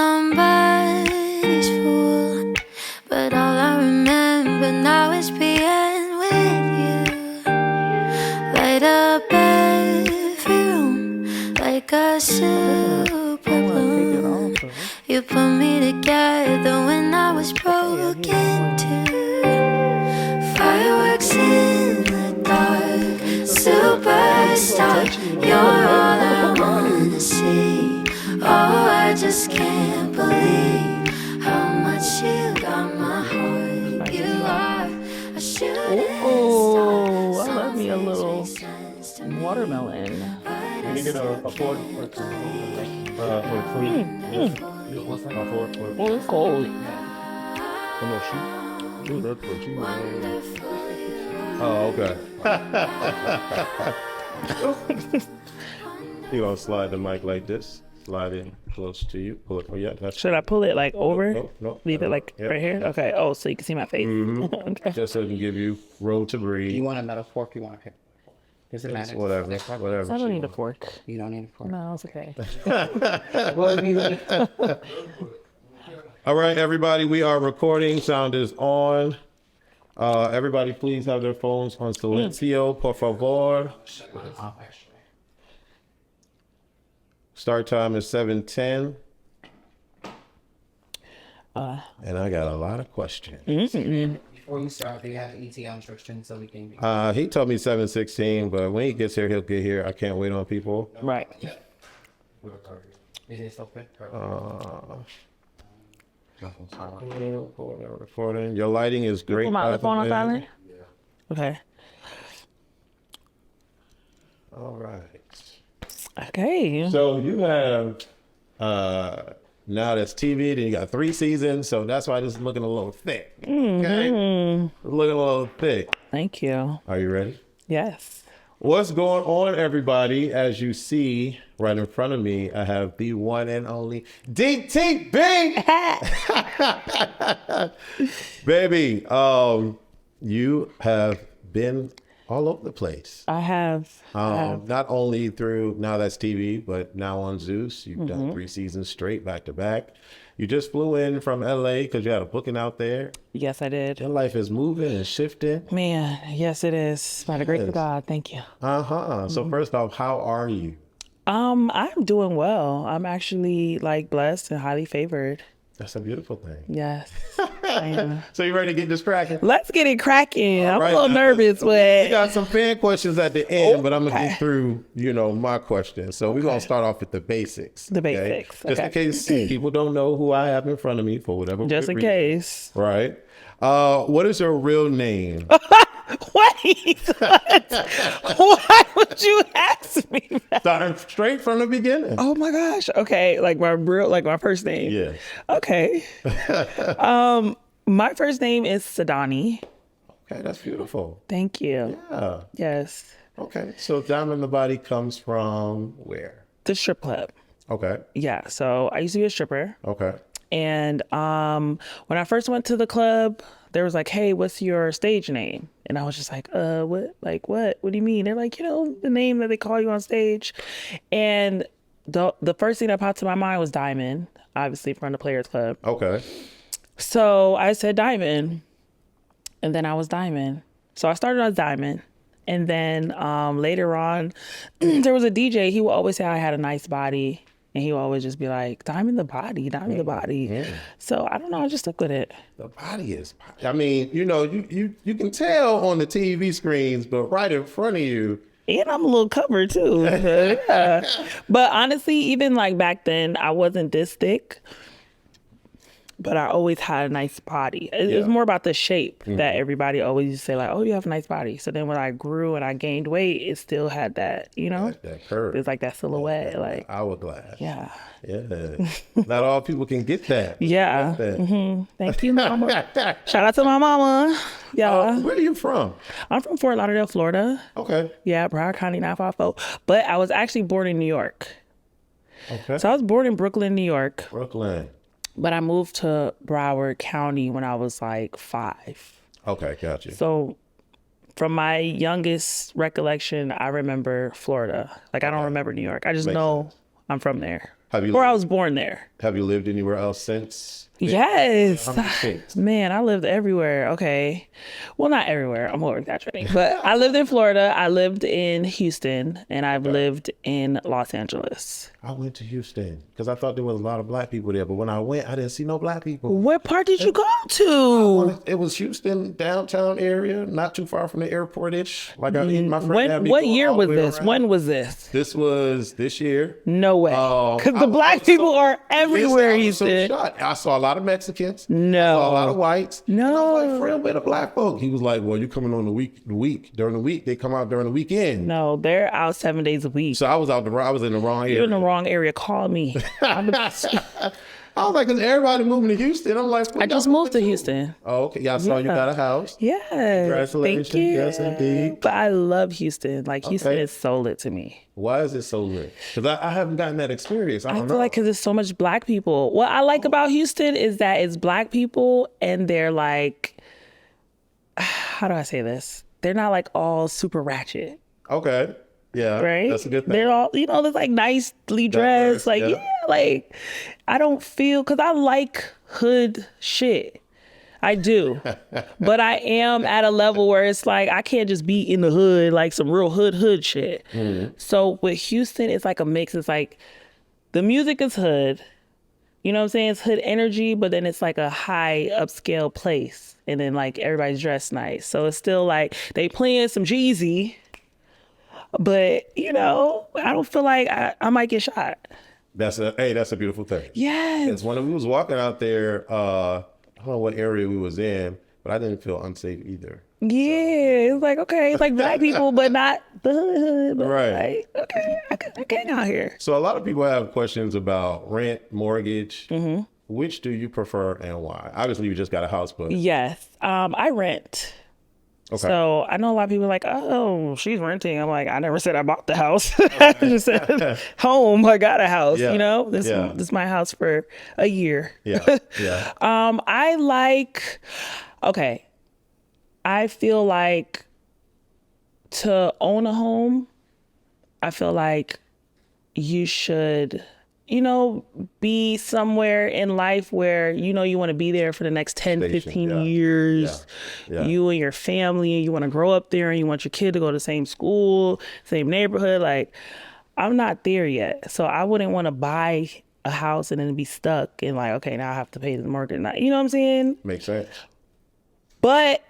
somebody's fool, but all I remember now is being with you. Light up every room like a super balloon. You put me together when I was broken too. Fireworks in the dark, superstar, you're all I wanna see. Oh, I just can't believe how much you got my heart. You are a shooting star. Oh, I love me a little watermelon. Can you get a fork or two? Oh, it's cold. Oh, okay. You're gonna slide the mic like this. Slide in close to you. Pull it. Oh, yeah. That's Should I pull it like over? No. Leave it like Yep. right here? Okay. Oh, so you can see my face. Okay. Just so it can give you room to breathe. You want another fork? You want a pick? Does it matter? Whatever. I don't need a fork. You don't need a fork. No, it's okay. All right, everybody. We are recording. Sound is on. Everybody, please have their phones on silencio, por favor. Start time is 7:10. And I got a lot of questions. Before you start, do you have ETA instructions so we can? He told me 7:16, but when he gets here, he'll get here. I can't wait on people. Right. Is it open? Recording. Your lighting is great. Put my phone on silent? Okay. All right. Okay. So you have now that's TV, then you got 3 seasons, so that's why this is looking a little thick. Okay? Looking a little thick. Thank you. Are you ready? Yes. What's going on, everybody? As you see right in front of me, I have the one and only DTV. Baby, you have been all over the place. I have. Not only through Now That's TV, but now on Zeus. You've done 3 seasons straight, back to back. You just flew in from LA because you had a booking out there. Yes, I did. Your life is moving and shifting. Man, yes, it is. By the grace of God, thank you. So first off, how are you? I'm doing well. I'm actually like blessed and highly favored. That's a beautiful thing. Yes. I am. So you ready to get this cracking? Let's get it cracking. I'm right, a little nervous, We but got some fan questions at the end, but I'm gonna get through, my questions. So we're gonna start off with the basics. The basics, Just in case people don't know who I have in front of me for whatever. just in reason. case. Right. What is your real name? Wait, what? Why would you ask me that? Starting straight from the beginning. Oh my gosh. Okay, like my first name. Yeah. Okay. My first name is Sadani. Okay, that's beautiful. Thank you. Yeah. Yes. Okay. So Diamond in the Body comes from where? The strip club. Okay. Yeah. So I used to be a stripper. Okay. And when I first went to the club, there was like, hey, what's your stage name? And I was just like, what? Like, what? What do you mean? They're like, the name that they call you on stage. And the first thing that popped to my mind was Diamond, obviously from the Players Club. Okay. So I said Diamond, and then I was Diamond. So I started as Diamond. And then later on, there was a DJ. He would always say I had a nice body. And he would always just be like, Diamond the body, Diamond the body. Yeah. So I don't know, I just stuck with it. The body is, I mean, you can tell on the TV screens, but right in front of you. And I'm a little covered too. Yeah. But honestly, even like back then, I wasn't this thick. But I always had a nice body. It was more about the shape that everybody always used to say like, oh, you have a nice body. So then when I grew and I gained weight, it still had that, That curve. It's like that silhouette. Like, Hourglass. yeah. Yeah. Not all people can get that. Yeah. That. Thank you, mama. Shout out to my mama. Yeah. Where are you from? I'm from Fort Lauderdale, Florida. Okay. Yeah, Broward County 954. But I was actually born in New York. Okay. So I was born in Brooklyn, New York. Brooklyn. But I moved to Broward County when I was like 5. Okay, gotcha. So from my youngest recollection, I remember Florida. Like I don't remember New York. I just know I'm from there. Or I was born there. Have you lived anywhere else since? Yes. How many states? Man, I lived everywhere. Okay. Well, not everywhere. I'm over exaggerating. But I lived in Florida. I lived in Houston. And I've lived in Los Angeles. I went to Houston because I thought there was a lot of black people there. But when I went, I didn't see no black people. What part did you go to? It was Houston, downtown area, not too far from the airport-ish. Like my friend had me What going year all was the way this? around. When was this? This was this year. No way. Because the black people are everywhere, Houston. I saw a lot of Mexicans. No. I saw a lot of whites. No. And I was like, friend, where the black folk? He was like, well, you coming on the week. During the week, they come out during the weekend. No, they're out 7 days a week. So I was in the wrong area. You're in the wrong area. Call me. I was like, because everybody moving to Houston. I'm like, I just moved to Houston. Oh, okay. Yeah, I saw you got a house. Yes. Congratulations. Thank you. Yes, indeed. But I love Houston. Like, Houston is so lit to me. Why is it so lit? Because I haven't gotten that experience. I don't know. feel like because there's so much black people. What I like about Houston is that it's black people and they're like, how do I say this? They're not like all super ratchet. Okay. Yeah. Right? That's a good thing. They're all, they're like nicely dressed. Like, like I don't feel, because I like hood shit. I do. But I am at a level where it's like, I can't just be in the hood, like some real hood shit. Mm-hmm. So with Houston, it's like a mix. It's like the music is hood. You know what I'm saying? It's hood energy, but then it's like a high upscale place. And then like everybody's dressed nice. So it's still like they playing some Jeezy. But, I don't feel like I might get shot. That's a beautiful thing. Yes. When we was walking out there, I don't know what area we was in, but I didn't feel unsafe either. Yeah, it's like, okay, it's like black people, but not the hood. But right. Like, okay, I can't out here. So a lot of people have questions about rent, mortgage. Mm-hmm. Which do you prefer and why? Obviously, you just got a house, but... Yes, I rent. Okay. So I know a lot of people are like, oh, she's renting. I'm like, I never said I bought the house. I just said home. I got a house. Yeah. This is my house for a year. Yeah. I feel like to own a home, I feel like you should, be somewhere in life where, you want to be there for the next 10, 15 years. Yeah. You and your family, you want to grow up there and you want your kid to go to the same school, same neighborhood. Like, I'm not there yet. So I wouldn't want to buy a house and then be stuck and like, okay, now I have to pay the mortgage. You know what I'm saying? Makes sense. But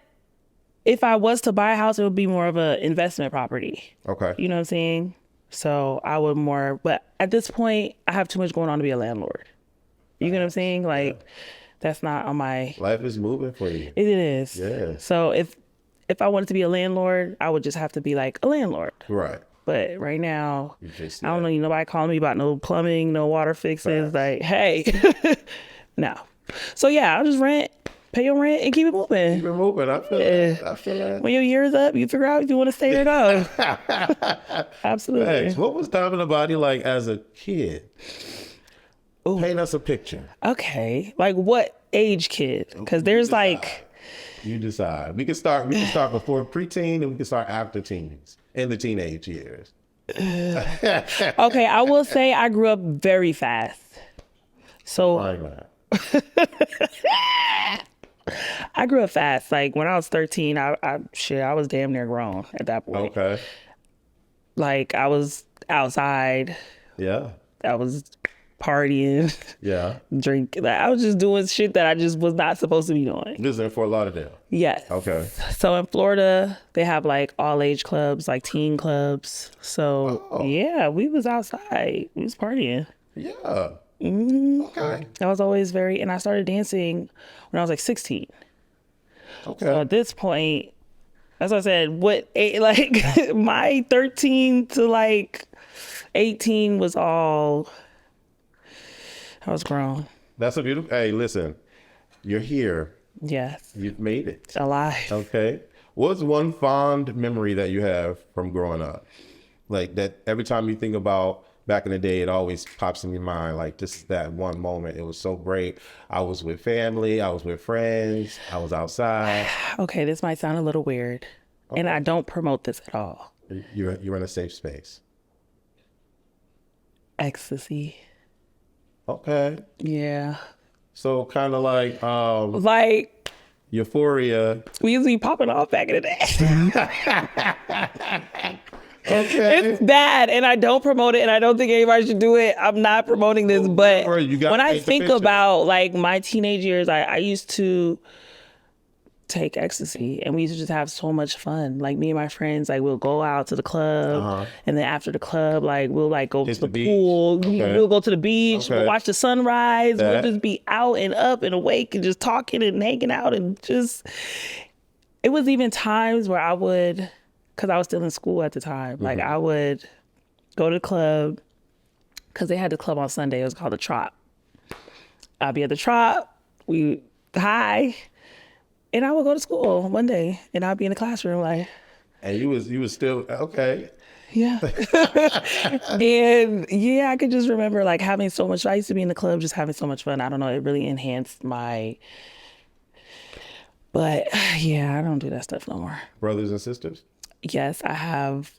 if I was to buy a house, it would be more of an investment property. Okay. You know what I'm saying? So I would but at this point, I have too much going on to be a landlord. You know what I'm saying? Like, that's not on my... Life is moving for you. It is. Yeah. So if I wanted to be a landlord, I would just have to be like a landlord. Right. But right now, I don't know, nobody calling me about no plumbing, no water fixes. Like, hey, no. So yeah, I'll just rent. Pay your rent and keep it moving. Keep it moving. I feel that. When your year's up, you figure out if you want to stay or not. Absolutely. Thanks. What was Time in the Body like as a kid? Ooh. Paint us a picture. Okay. Like what age kid? Because there's like... You decide. We can start before preteen and we can start after teens. In the teenage years. Okay, I will say I grew up very fast. So... I grew up fast. Like when I was 13, I was damn near grown at that point. Okay. Like I was outside. Yeah. I was partying. Yeah. Drinking. Like, I was just doing shit that I just was not supposed to be doing. This is in Fort Lauderdale. Yes. Okay. So in Florida, they have like all age clubs, like teen clubs. So yeah, we was outside. We was partying. Yeah. Mm-hmm. Okay. I was always and I started dancing when I was like 16. Okay. So at this point, as I said, like my 13 to like 18 was all, I was grown. That's a beautiful, hey, listen, you're here. Yes. You've made it. Alive. Okay. What's one fond memory that you have from growing up? Like that every time you think about back in the day, it always pops in your mind. Like this is that one moment. It was so great. I was with family. I was with friends. I was outside. Okay, this might sound a little weird, and I don't promote this at all. You're in a safe space. Ecstasy. Okay. Yeah. So kind of like Like, Euphoria. we used to be popping off back in the day. Okay. It's bad, and I don't promote it, and I don't think anybody should do it. I'm not promoting this, but Or you gotta when I paint the think picture. about like my teenage years, I used to take ecstasy, and we used to just have so much fun. Like me and my friends, like we'll go out to the club, and then after the club, like we'll like go Hit to the the beach. pool. Okay. We'll go to the beach, Okay. we'll watch the sunrise. That. We'll just be out and up and awake and just talking and hanging out and just. It was even times where I would, because I was still in school at the time, like I would go to the club, because they had the club on Sunday. It was called the Trop. I'd be at the Trop, we high, and I would go to school one day, and I'd be in the classroom like, And you was still okay. yeah. And yeah, I could just remember like having so much. I used to be in the club just having so much fun. I don't know, it really enhanced my. But yeah, I don't do that stuff no more. Brothers and sisters. Yes, I have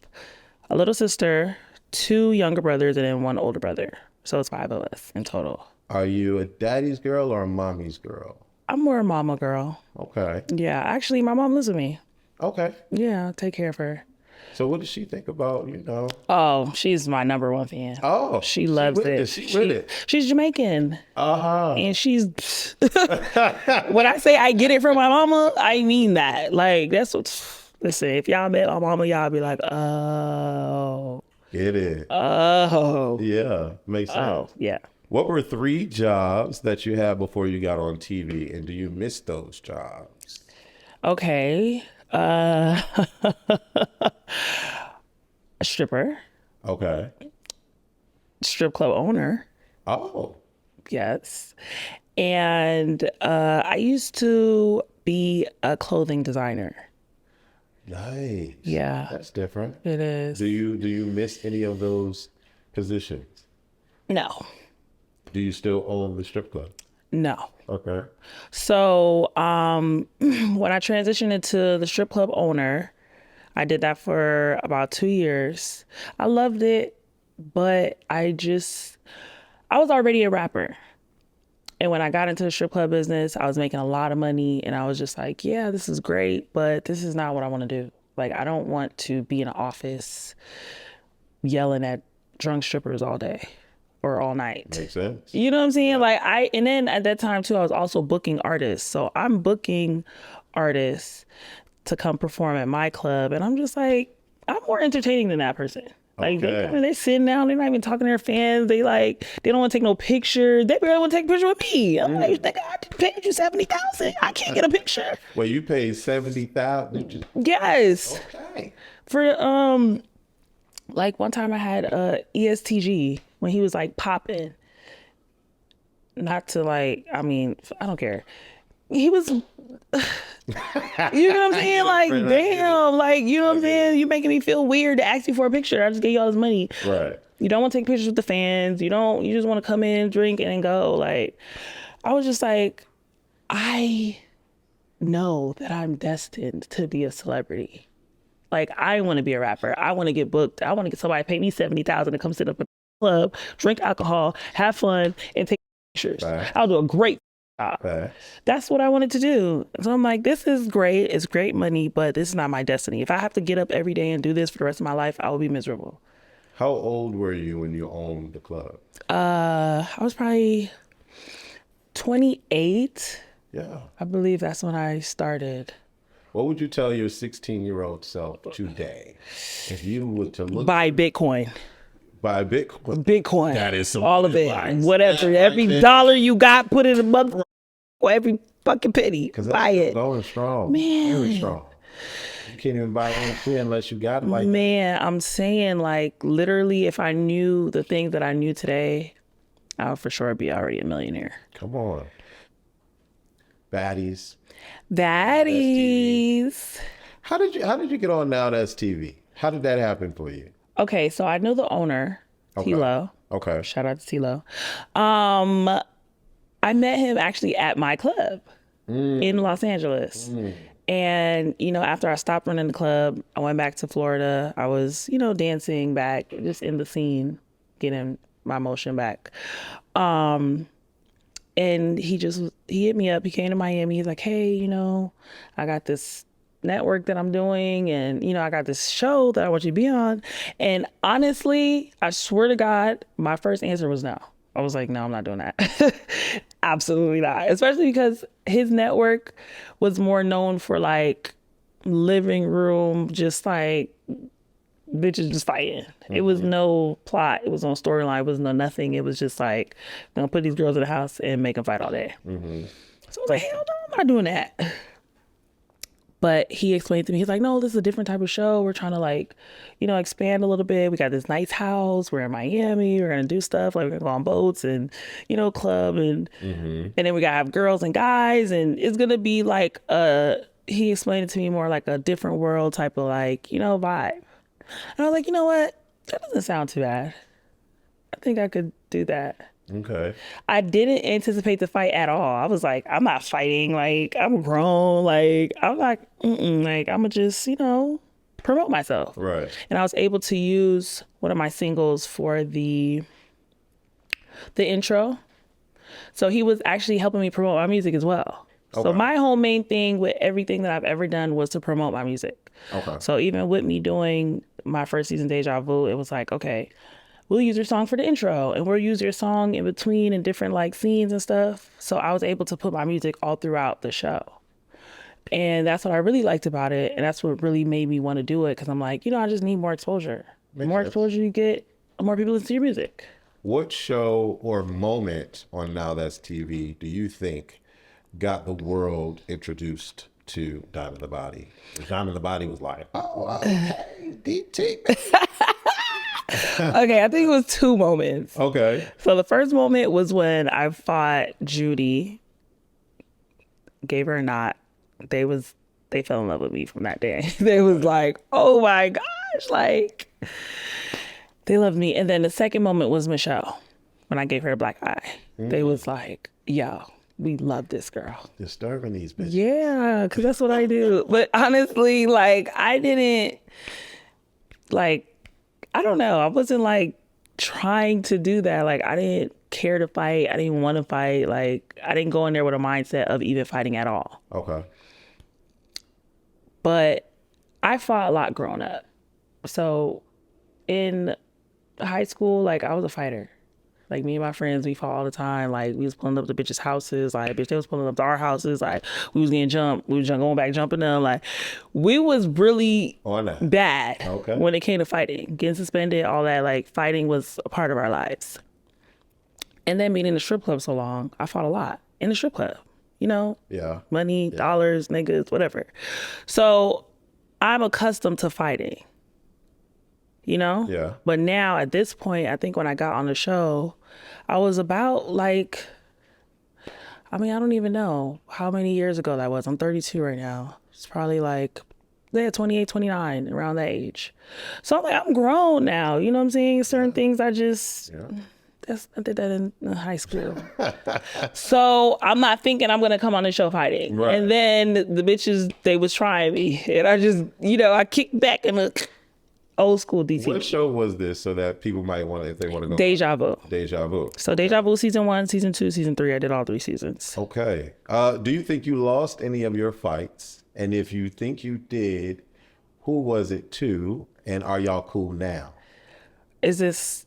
a little sister, 2 younger brothers, and then 1 older brother. So it's 5 of us in total. Are you a daddy's girl or a mommy's girl? I'm more a mama girl. Okay. Yeah, actually, my mom lives with me. Okay. Yeah, I take care of her. So what does she think about, you know? Oh, she's my #1 fan. Oh, She loves with it. She with it. She's Jamaican. Uh-huh. And she's, when I say I get it from my mama, I mean that. Like, that's what, listen, if y'all met my mama, y'all be like, oh, Get it. oh, Yeah. Makes sense. oh, yeah. What were 3 jobs that you had before you got on TV, and do you miss those jobs? Okay. A stripper, Okay. strip club owner. Oh. Yes. And I used to be a clothing designer. Nice. Yeah, That's different. it is. Do you miss any of those positions? No, Do you still own the strip club? no. Okay. So when I transitioned into the strip club owner, I did that for about 2 years. I loved it, but I was already a rapper. And when I got into the strip club business, I was making a lot of money, and I was just like, yeah, this is great, but this is not what I want to do. Like, I don't want to be in an office yelling at drunk strippers all day or all night. Makes sense. You know what I'm saying? Like and then at that time too, I was also booking artists. So I'm booking artists to come perform at my club, and I'm just like, I'm more entertaining than that person. Like Okay. they're sitting down, they're not even talking to their fans. They don't want to take no picture. They barely want to take a picture with me. I'm like, nigga, I paid you $70,000. I can't get a picture. Well, you paid $70,000. Yes. Okay. For like one time I had ESTG when he was like popping. Not to like, I mean, I don't care. He was, you know what I'm saying? Like, damn, like, you know what I'm saying? You're making me feel weird to ask you for a picture. I just gave you all this money. Right. You don't want to take pictures with the fans. You just want to come in, drink, and then go. Like, I was just like, I know that I'm destined to be a celebrity. Like, I want to be a rapper. I want to get booked. I want to get somebody pay me $70,000 to come sit up at the club, drink alcohol, have fun, and take pictures. Right. I'll do a great job. Okay. That's what I wanted to do. So I'm like, this is great. It's great money, but this is not my destiny. If I have to get up every day and do this for the rest of my life, I will be miserable. How old were you when you owned the club? I was probably 28. Yeah. I believe that's when I started. What would you tell your 16-year-old self today if you were to look Buy Bitcoin. buy Bitcoin? Bitcoin. That is some all of it. advice. Whatever. Every dollar you got, put it in a mother. Every fucking penny. Because Buy it. going strong. Man. Very strong. You can't even buy one unless you got it like Man, I'm saying, like, literally, if I knew the things that I knew today, I would for sure be already a millionaire. Come on. Baddies. Baddies. How did you get on Now That's TV? How did that happen for you? Okay, so I know the owner, Okay. Tilo. Okay. Shout out to Tilo. I met him actually at my club in Los Angeles. And, after I stopped running the club, I went back to Florida. I was, dancing back, just in the scene, getting my motion back. And he hit me up. He came to Miami. He's like, hey, you know, I got this network that I'm doing, and you know, I got this show that I want you to be on. And honestly, I swear to God, my first answer was no. I was like, no, I'm not doing that. Absolutely not. Especially because his network was more known for like living room, just like bitches just fighting. It was no plot. It was no storyline. It was no nothing. It was just like, gonna put these girls in the house and make them fight all day. So I was like, hell no, I'm not doing that. But he explained to me, he's like, no, this is a different type of show. We're trying to like, you know, expand a little bit. We got this nice house. We're in Miami. We're going to do stuff. Like we're going to go on boats and, you know, club. And then we got to have girls and guys. And it's going to be like, he explained it to me more like a different world type of like, you know, vibe. And I was like, you know what? That doesn't sound too bad. I think I could do that. Okay. I didn't anticipate the fight at all. I was like, I'm not fighting. Like, I'm grown. Like, I'm like, like, I'm gonna just, you know, promote myself. Right. And I was able to use one of my singles for the intro. So he was actually helping me promote my music as well. Okay. So my whole main thing with everything that I've ever done was to promote my music. Okay. So even with me doing my first season Deja Vu, it was like, okay, we'll use your song for the intro and we'll use your song in between and different like scenes and stuff. So I was able to put my music all throughout the show. And that's what I really liked about it. And that's what really made me want to do it. Cause I'm like, you know, I just need more exposure. The more exposure you get, the more people listen to your music. What show or moment on Now That's TV do you think got the world introduced to Diamond the Body? Diamond the Body was like, oh, hey, DT. Okay, I think it was two moments. Okay. So the first moment was when I fought Judy, gave her a knot. They fell in love with me from that day. They was like, oh my gosh, like they loved me. And then the second moment was Michelle, when I gave her a black eye. They was like, yo, we love this girl. Disturbing these bitches. Yeah, because that's what I do. But honestly, like I didn't like, I don't know. I wasn't like trying to do that. Like I didn't care to fight. I didn't want to fight. Like I didn't go in there with a mindset of even fighting at all. Okay. But I fought a lot growing up. So in high school, like I was a fighter. Like me and my friends, we fought all the time. Like we was pulling up to bitches' houses. Like bitch, they was pulling up to our houses. Like we was getting jumped. We was going back jumping them. Like we was really bad when it came to fighting. Getting suspended, all that. Like fighting was a part of our lives. And then being in the strip club so long, I fought a lot in the strip club. You know? Yeah. Money, dollars, niggas, whatever. So I'm accustomed to fighting. You know? Yeah. But now at this point, I think when I got on the show, I was about like, I mean, I don't even know how many years ago that was. I'm 32 right now. It's probably like, 28, 29, around that age. So I'm like, I'm grown now. You know what I'm saying? Certain things I just, I did that in high school. So I'm not thinking I'm going to come on the show fighting. Right. And then the bitches, they was trying me. And I just, you know, I kicked back in the old school DT. What show was this so that people might want to, if they want to go? Deja Vu. Deja Vu. So Deja Vu season 1, season 2, season 3. I did all 3 seasons. Okay. Do you think you lost any of your fights? And if you think you did, who was it to? And are y'all cool now? Is this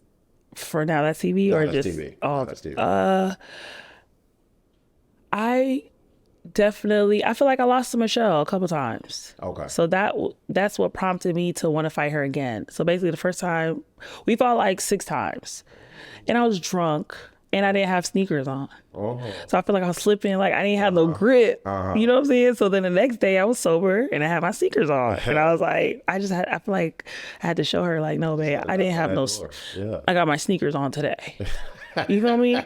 for Now That's TV or just TV. Oh, That's TV. I feel like I lost to Michelle a couple times. Okay. So that's what prompted me to want to fight her again. So basically the first time, we fought like 6 times. And I was drunk and I didn't have sneakers on. Oh. So I feel like I was slipping, like I didn't have no grip. You know what I'm saying? So then the next day I was sober and I had my sneakers on. And I was like, I feel like I had to show her like, no, babe, I didn't have no, I got my sneakers on today. You feel me?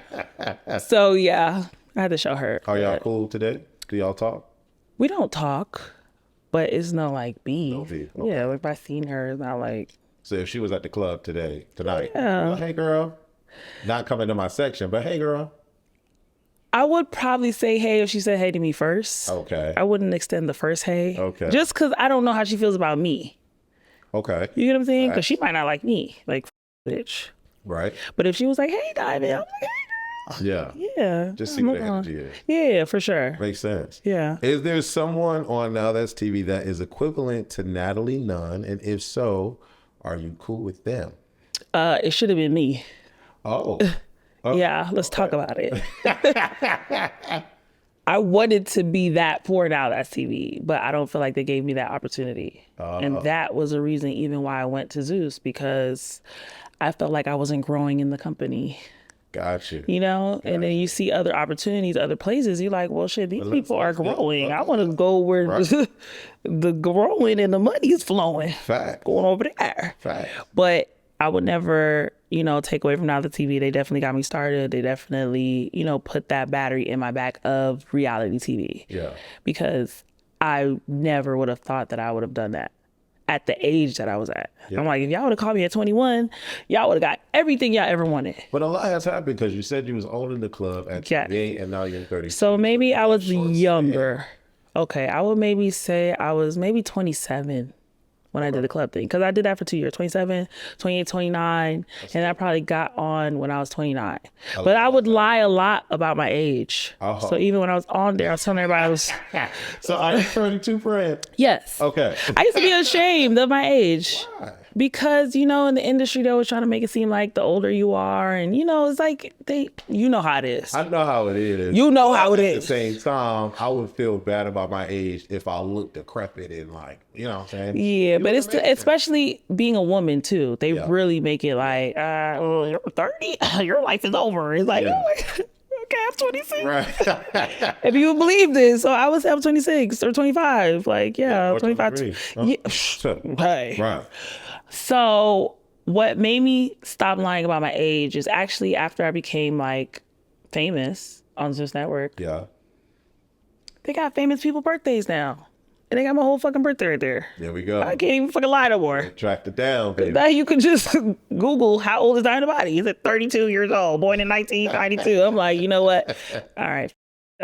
So yeah, I had to show her. Are y'all cool today? Do y'all talk? We don't talk, but it's no like beef. No beef. Okay. Yeah, like if I seen her, it's not like. So if she was at the club tonight, yeah. Hey girl, not coming to my section, but hey girl. I would probably say hey if she said hey to me first. Okay. I wouldn't extend the first hey. Okay. Just because I don't know how she feels about me. Okay. You get what I'm saying? Because she might not like me. Like, bitch. Right. But if she was like, "Hey, Diamond," I'm like, "Hey, Yeah. yeah, Just see I'm what the like, energy is. yeah, for sure, Makes sense. yeah." Is there someone on Now That's TV that is equivalent to Natalie Nunn? And if so, are you cool with them? It should have been me. Oh. Yeah, let's talk about it. I wanted to be that for Now That's TV, but I don't feel like they gave me that opportunity. And that was a reason even why I went to Zeus, because I felt like I wasn't growing in the company. Gotcha. You know, and then you see other opportunities, other places. You're like, well, shit, these people are growing. I want to go where the growing and the money is flowing. Fact. Going over there. Fact. But I would never, you know, take away from Now the TV. They definitely got me started. They definitely, you know, put that battery in my back of reality TV. Yeah. Because I never would have thought that I would have done that at the age that I was at. Yeah. I'm like, if y'all would have called me at 21, y'all would have got everything y'all ever wanted. But a lot has happened because you said you was owning the club at 28 and now you're 30. So maybe I was younger. Okay, I would maybe say I was maybe 27 when I did the club thing. Because I did that for 2 years, 27, 28, 29. And I probably got on when I was 29. But I would lie a lot about my age. So even when I was on there, I was telling everybody I was... So are you 32, Fred? Yes. Okay. I used to be ashamed of my age. Why? Because, you know, in the industry, they always trying to make it seem like the older you are. And, you know, it's like, you know how it is. I know how it is. You know how it At is. the same time, I would feel bad about my age if I looked decrepit and like, you know what I'm saying? Yeah, but it's especially being a woman too. They really make it like, you're 30, your life is over. It's like, oh my God. Okay, I'm 26. Right. If you believe this, so I was 26 or 25. Like, yeah, Or 25. 23. Yeah. Hey. Right. So what made me stop lying about my age is actually after I became like famous on Zeus Network. Yeah. They got famous people birthdays now. And they got my whole fucking birthday right there. There we go. I can't even fucking lie no more. Tracked it down, baby. Now you can just Google how old is Diamond Body. He's at 32 years old, born in 1992. I'm like, you know what? All right,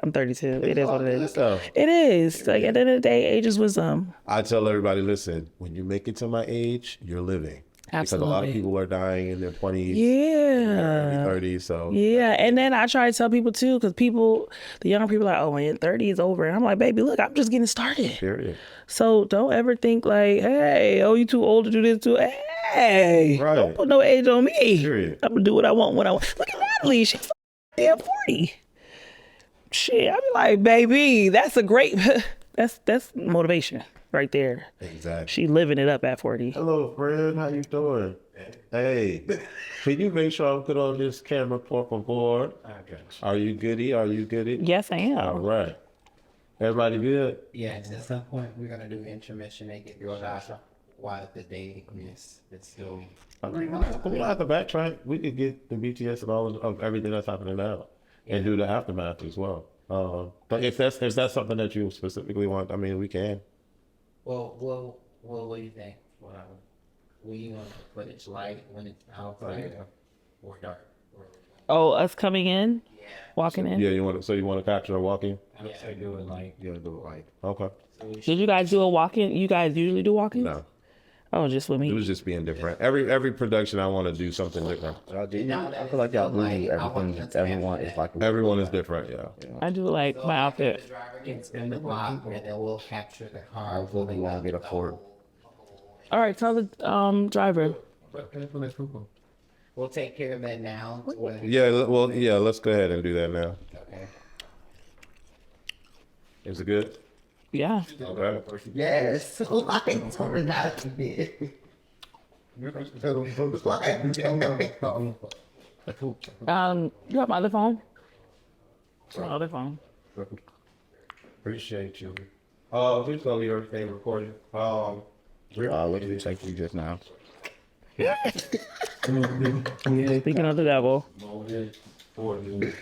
I'm 32. It is what it is. It is. Like at the end of the day, age is wisdom. I tell everybody, listen, when you make it to my age, you're living. Absolutely. Because a lot of people are dying in their 20s, Yeah. early 30s. So Yeah, and then I try to tell people too, because the younger people are like, oh, when you're 30 is over. And I'm like, baby, look, I'm just getting started. period. So don't ever think like, hey, oh, you too old to do this too. Hey, Right. don't put no age on me. Period. I'm gonna do what I want when I want. Look at Natalie, she's damn 40. Shit, I be like, baby, that's a great, that's motivation right there. Exactly. She living it up at 40. Hello, friend. How you doing? Hey, can you make sure I put on this camera for board? Are you goody? Are you goody? Yes, I am. All right. Everybody good? Yes, at some point we're gonna do intermission and get your guys while the day is it's still. We don't have to backtrack. We could get the BTS and all of everything that's happening now, and do the aftermath as well. But if that's something that you specifically want, I mean, we can. Well, what do you think? Will you want the footage light when it's outside or dark? Oh, us coming in? Yeah. Walking in? Yeah, you want to capture a walk-in? I would say do it light. Yeah, do it light. Okay. Did you guys do a walk-in? You guys usually do walk-ins? No, Oh, just with it me. was just being different. Every production, I want to do something different. I feel like y'all lose everything. Everyone is like Everyone is different. Yeah. I do like my outfit. The driver can spin the block and then we'll capture the car. We'll get a Ford. All right, tell the driver. We'll take care of that now. Yeah. Well, yeah. Let's go ahead and do that now. Okay. Is it good? Yeah. Okay. Yes. Lights are not big. You have my other phone? My other phone. Appreciate you. Who's gonna be everything recorded? What did you take you just now? Speaking of the devil. Moment for you.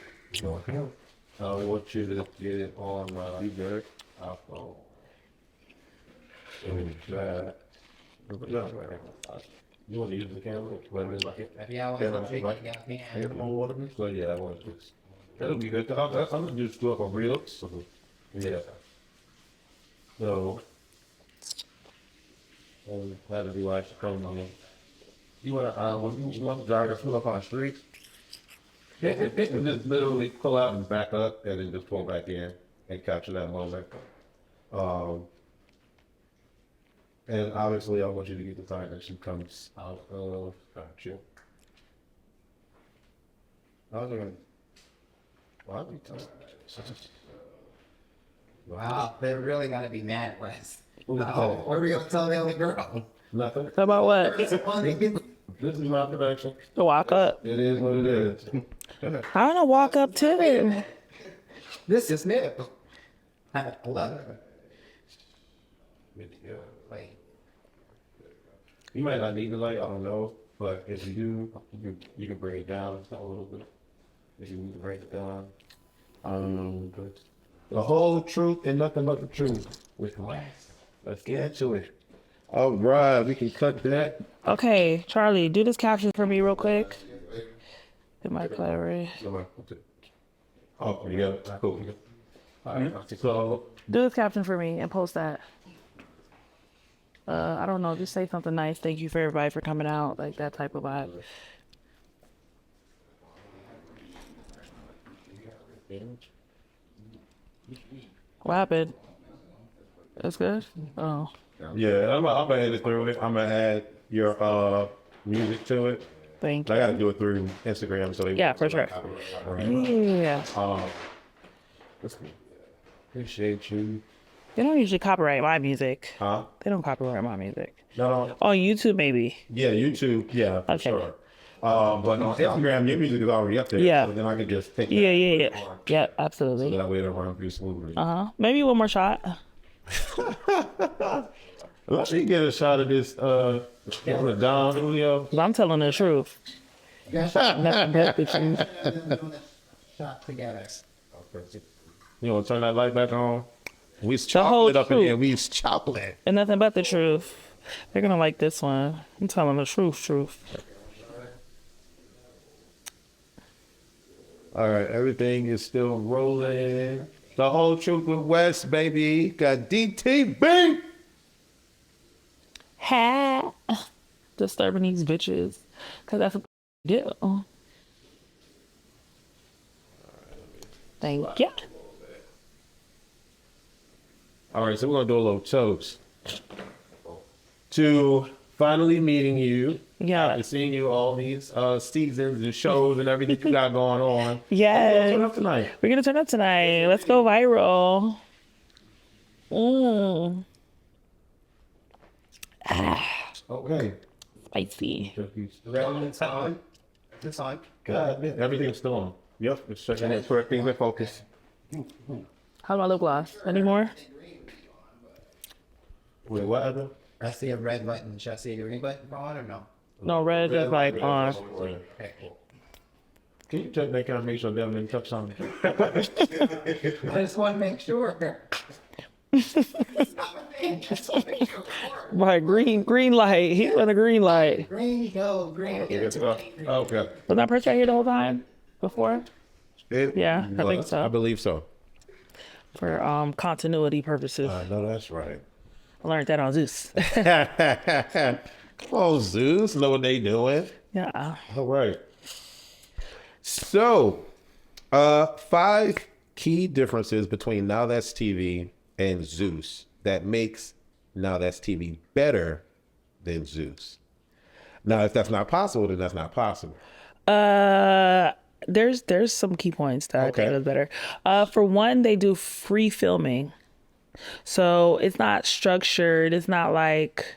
I want you to get it on my iPhone. You want to use the camera? If y'all want to take it, y'all can. So yeah, I want to. That'll be good. I'm gonna just do it for real. So, yeah. So that'll be like come on. You want to drive your foot up on the street? Just literally pull out and back up, and then just pull back in and capture that moment. And obviously, I want you to get the time that she comes out of you. I was gonna. Well, Wow, they're really gonna be mad at us. No, what are we gonna tell the other girl? Nothing. How about what? This is my production. To walk up. It is what it is. I want to walk up too. This is new. I love it. Wait. You might not need the light, I don't know, but if you do, you can bring it down a little bit. If you need to bring it down. But the whole truth and nothing but the truth with Wes. Let's get into it. All right, we can cut that. Okay, Charlie, do this caption for me real quick. Am I clever? Oh, you got it. Cool. All right, so Do this caption for me and post that. I don't know, just say something nice. Thank you for everybody for coming out, like that type of vibe. What happened? That's good? Oh. yeah, I'm gonna add it through it. I'm gonna add your music to it. Thank I you. gotta do it through Instagram, so they Yeah, for sure. Yeah. Appreciate you. They don't usually copyright my music. Huh? They don't copyright my music. No. On YouTube, maybe. Yeah, YouTube. Yeah, for Okay. sure. But on Instagram, your music is already up there. Yeah. So then I can just take Yeah. that. Yeah, So absolutely. that way it'll run through smoothly. Maybe one more shot. Let me get a shot of this Don Julio. 'Cause I'm telling the truth. Nothing but the truth. Shot together. You want to turn that light back on? We's whole chocolate up in truth. here. We's chocolate. And nothing but the truth. They're gonna like this one. I'm telling the truth. All right, everything is still rolling. The whole truth with Wes, baby. Got DTV. Ha! Disturbing these bitches. Cause that's what they do. Thank you. All right, so we're gonna do a little toast to finally meeting you. Yeah. After seeing you all these seasons and shows and everything you got going on. Yes. Turn up tonight. We're gonna turn up tonight. Let's go viral. Okay. Spicy. This time. God, everything's still on. Yep, it's checking it for everything in focus. How's my lip gloss? Any more? Wait, what other? I see a red button. Should I see a green button on or no? No, red is like on. Okay, cool. Can you check that kind of make sure Devin didn't touch something? I just want to make sure. Right, green light. He's on a green light. Green, go, green. Okay. Was that person right here the whole time before? Yeah, I think so. I believe so. For continuity purposes. I know that's right. I learned that on Zeus. Oh, Zeus, know what they doing. Yeah. All right. So, 5 key differences between Now That's TV and Zeus that makes Now That's TV better than Zeus. Now, if that's not possible, then that's not possible. There's some key points that Okay. I think is better. For one, they do free filming. So it's not structured. It's not like,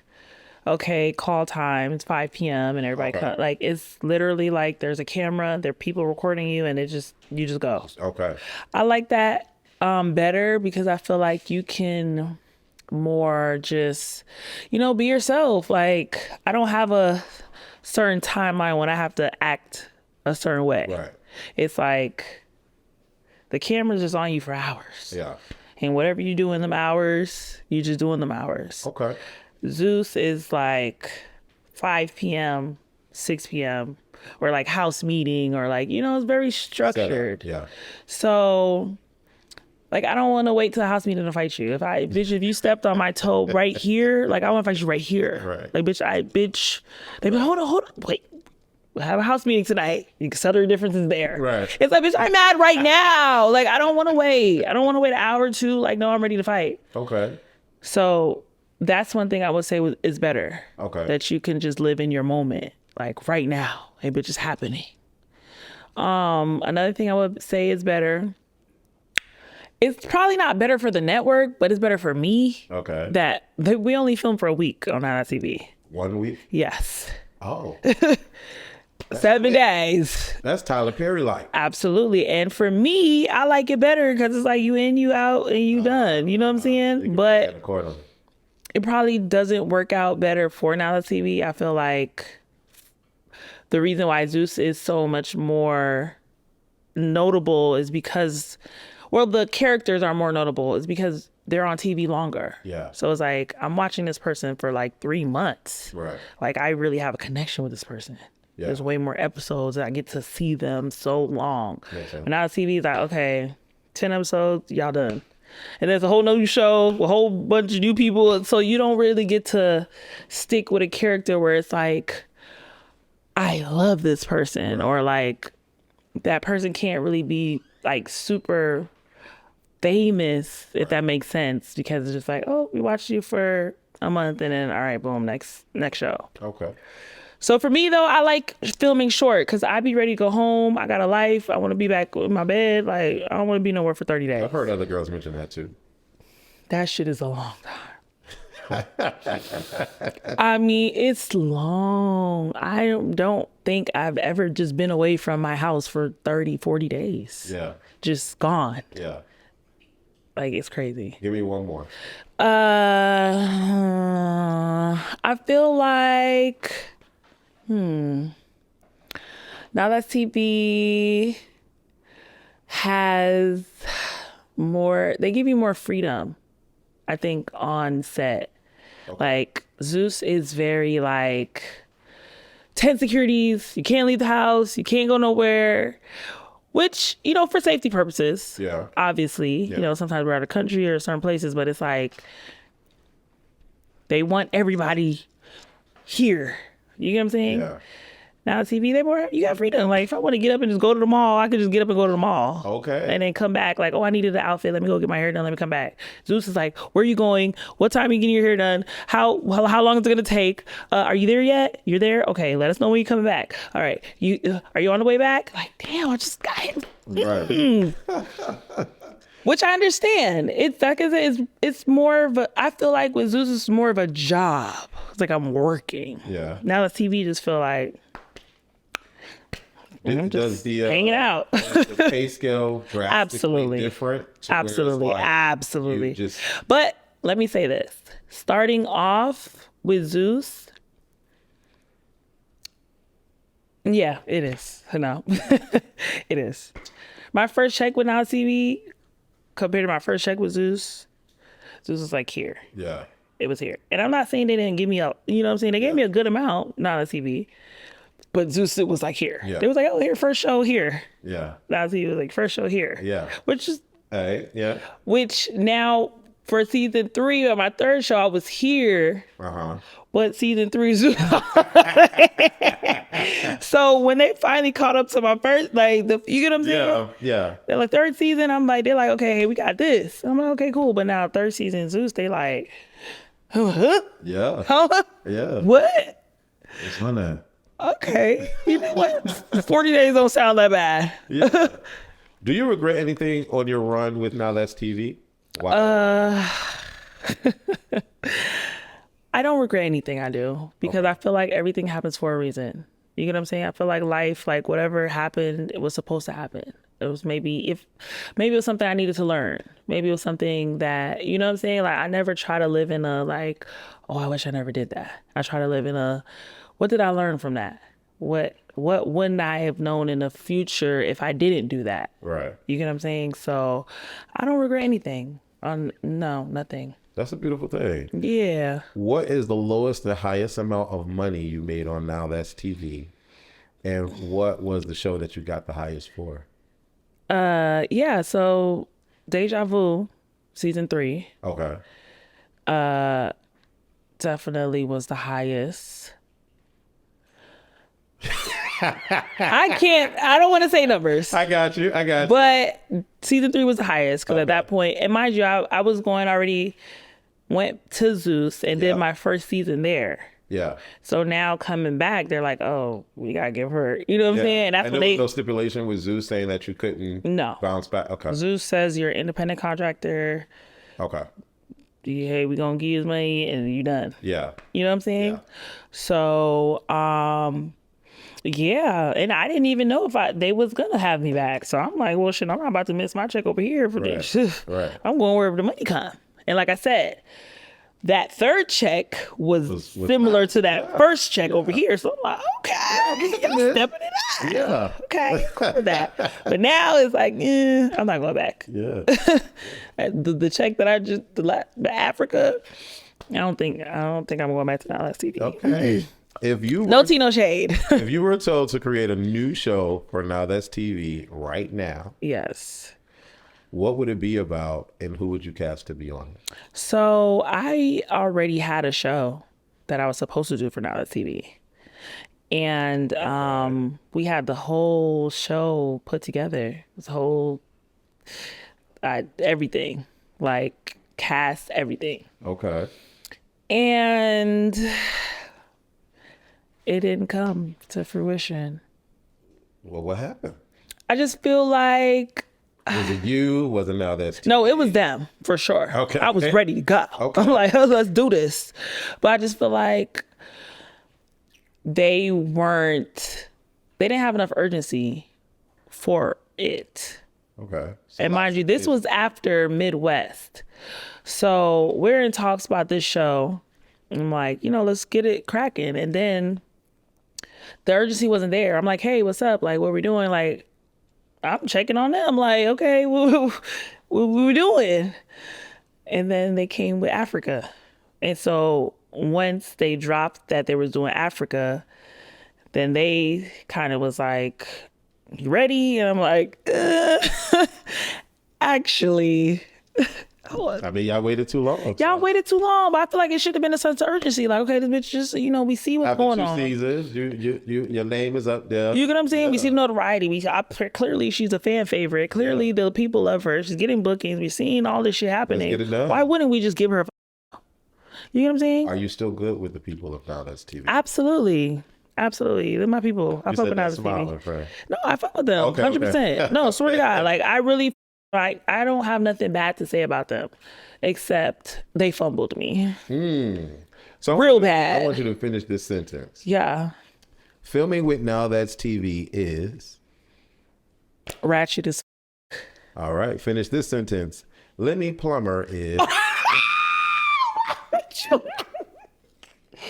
okay, call time, it's 5 p.m. and everybody Okay. like it's literally like there's a camera, there are people recording you and you just go. Okay. I like that better because I feel like you can more just, be yourself. Like I don't have a certain timeline when I have to act a certain way. Right. It's like the camera's just on you for hours. Yeah. And whatever you do in them hours, you just do in them hours. Okay. Zeus is like 5 p.m., 6 p.m., or like house meeting or like, it's very structured. Yeah. So Like, I don't want to wait till the house meeting to fight you. If you stepped on my toe right here, like, I want to fight you right here. Right. Like, they be like, hold on, wait. We'll have a house meeting tonight. You can settle your differences there. Right. It's like, bitch, I'm mad right now. Like, I don't want to wait. I don't want to wait an hour or two. Like, no, I'm ready to fight. Okay. So that's one thing I would say is better. Okay. That you can just live in your moment. Like, right now. Hey, bitch, it's happening. Another thing I would say is better. It's probably not better for the network, but it's better for me. Okay. That we only film for a week on NTTV. 1 week? Yes. Oh. 7 days. That's Tyler Perry like. Absolutely. And for me, I like it better because it's like you in, you out, and you done. You know what I'm saying? But it probably doesn't work out better for NTTV. I feel like the reason why Zeus is so much more notable is because, well, the characters are more notable is because they're on TV longer. Yeah. So it's like, I'm watching this person for like 3 months. Right. Like, I really have a connection with this person. Yeah. There's way more episodes. I get to see them so long. Yeah. But now TV is like, okay, 10 episodes, y'all done. And there's a whole new show, a whole bunch of new people. So you don't really get to stick with a character where it's like, I love this person. Right. Or like, that person can't really be like super famous, if that makes sense. Because it's just like, oh, we watched you for a month and then, all right, boom, next show. Okay. So for me, though, I like filming short because I be ready to go home. I got a life. I want to be back in my bed. Like, I don't want to be nowhere for 30 days. I've heard other girls mention that, too. That shit is a long time. I mean, it's long. I don't think I've ever just been away from my house for 30, 40 days. Yeah. Just gone. Yeah. Like, it's crazy. Give me one more. I feel like... Now that TV has more, they give you more freedom, I think, on set. Okay. Like, Zeus is very like 10 securities, you can't leave the house, you can't go nowhere, which, you know, for safety purposes, yeah, obviously, you know, sometimes we're out of country or certain places, but it's like, they want everybody here. You get what I'm saying? Yeah. Now TV, you got freedom. Like, if I want to get up and just go to the mall, I could just get up and go to the mall. Okay. And then come back like, oh, I needed an outfit. Let me go get my hair done. Let me come back. Zeus is like, where are you going? What time are you getting your hair done? How long is it going to take? Are you there yet? You're there? Okay, let us know when you're coming back. All right. Are you on the way back? Like, damn, I just got it. Right. Which I understand. It's like it's more of a, I feel like with Zeus it's more of a job. It's like I'm working. Yeah. Now the TV just feel like I'm just hanging out. The pay scale drastically different. Absolutely. Like Absolutely. But let me say this. Starting off with Zeus, yeah, it is. No. It is. My first check with Now TV compared to my first check with Zeus was like here. Yeah. It was here. And I'm not saying they didn't give me you know what I'm saying? They gave me a good amount, not on TV. But Zeus, it was like here. Yeah. They was like, oh, here, first show here. Yeah. Now TV was like, first show here. Yeah. Which is, yeah. Which now for season 3 of my third show, I was here. Uh-huh. But season 3 Zeus. So when they finally caught up to my first, like, you get what I'm saying? Yeah. They're like, third season, they're like, okay, hey, we got this. I'm like, okay, cool. But now third season Zeus, they like, huh? Yeah. Huh? Yeah. What? It's funny. Okay. You know what? 40 days don't sound that bad. Yeah. Do you regret anything on your run with Now That's TV? Wow. I don't regret anything I do because I feel like everything happens for a reason. You get what I'm saying? I feel like life, like whatever happened, it was supposed to happen. It was maybe it was something I needed to learn. Maybe it was something that, you know what I'm saying? Like, I never try to live in a like, oh, I wish I never did that. I try to live in a, what did I learn from that? What wouldn't I have known in the future if I didn't do that? Right. You get what I'm saying? So I don't regret anything. No, nothing. That's a beautiful thing. Yeah. What is the lowest and highest amount of money you made on Now That's TV? And what was the show that you got the highest for? Yeah, so Deja Vu, season 3, Okay. definitely was the highest. I don't want to say numbers. I got you. But season 3 was the highest because at that point, and mind you, I was went to Zeus and did my first season there. Yeah. So now coming back, they're like, oh, we got to give her, you know what I'm saying? And there was no stipulation with Zeus saying that you couldn't bounce back? Okay. Zeus says you're an independent contractor. Okay. Hey, we going to give you his money and you done. Yeah. You know what I'm saying? Yeah. So, yeah, and I didn't even know if they was gonna have me back. So I'm like, well, shit, I'm not about to miss my check over here for this. Right. I'm going wherever the money come. And like I said, that third check was similar to that first check over here. So I'm like, okay, y'all stepping it up. Yeah. Okay, cool with that. But now it's like, I'm not going back. Yeah. the check that the Africa, I don't think I'm going back to Now That's TV. Okay. No tea, no shade. If you were told to create a new show for Now That's TV right now, Yes. what would it be about and who would you cast to be on it? So I already had a show that I was supposed to do for Now That's TV. And we had the whole show put together. This whole, everything. Like, cast, everything. Okay. And it didn't come to fruition. Well, what happened? I just feel like... Was it you? Was it Now That's TV? No, it was them, for sure. Okay. I was ready to go. Okay. I'm like, oh, let's do this. But I just feel like they didn't have enough urgency for it. Okay. And mind you, this was after Midwest. So we're in talks about this show. I'm like, let's get it cracking. And then the urgency wasn't there. I'm like, hey, what's up? Like, what we doing? Like, I'm checking on them. Like, okay, what we doing? And then they came with Africa. And so once they dropped that they was doing Africa, then they kind of was like, you ready? And I'm like, actually... I mean, y'all waited too long. Y'all waited too long, but I feel like it should have been a sense of urgency. Like, okay, this bitch just, we see what's going on. Seasons, your name is up there. You get what I'm saying? Yeah. We see the notoriety. Clearly, she's a fan favorite. Clearly, the people love her. She's getting bookings. We're seeing all this shit happening. Let's get it done. Why wouldn't we just give her you know what I'm saying? Are you still good with the people of Now That's TV? Absolutely. They're my people. I fuck with Now That's TV. No, I fuck with them. 100%. Okay. No, swear to God. Like, I really... Like, I don't have nothing bad to say about them, except they fumbled me. So real bad. I want you to finish this sentence. Yeah. Filming with Now That's TV is... ratchet as... All right, finish this sentence. Lenny Plummer is...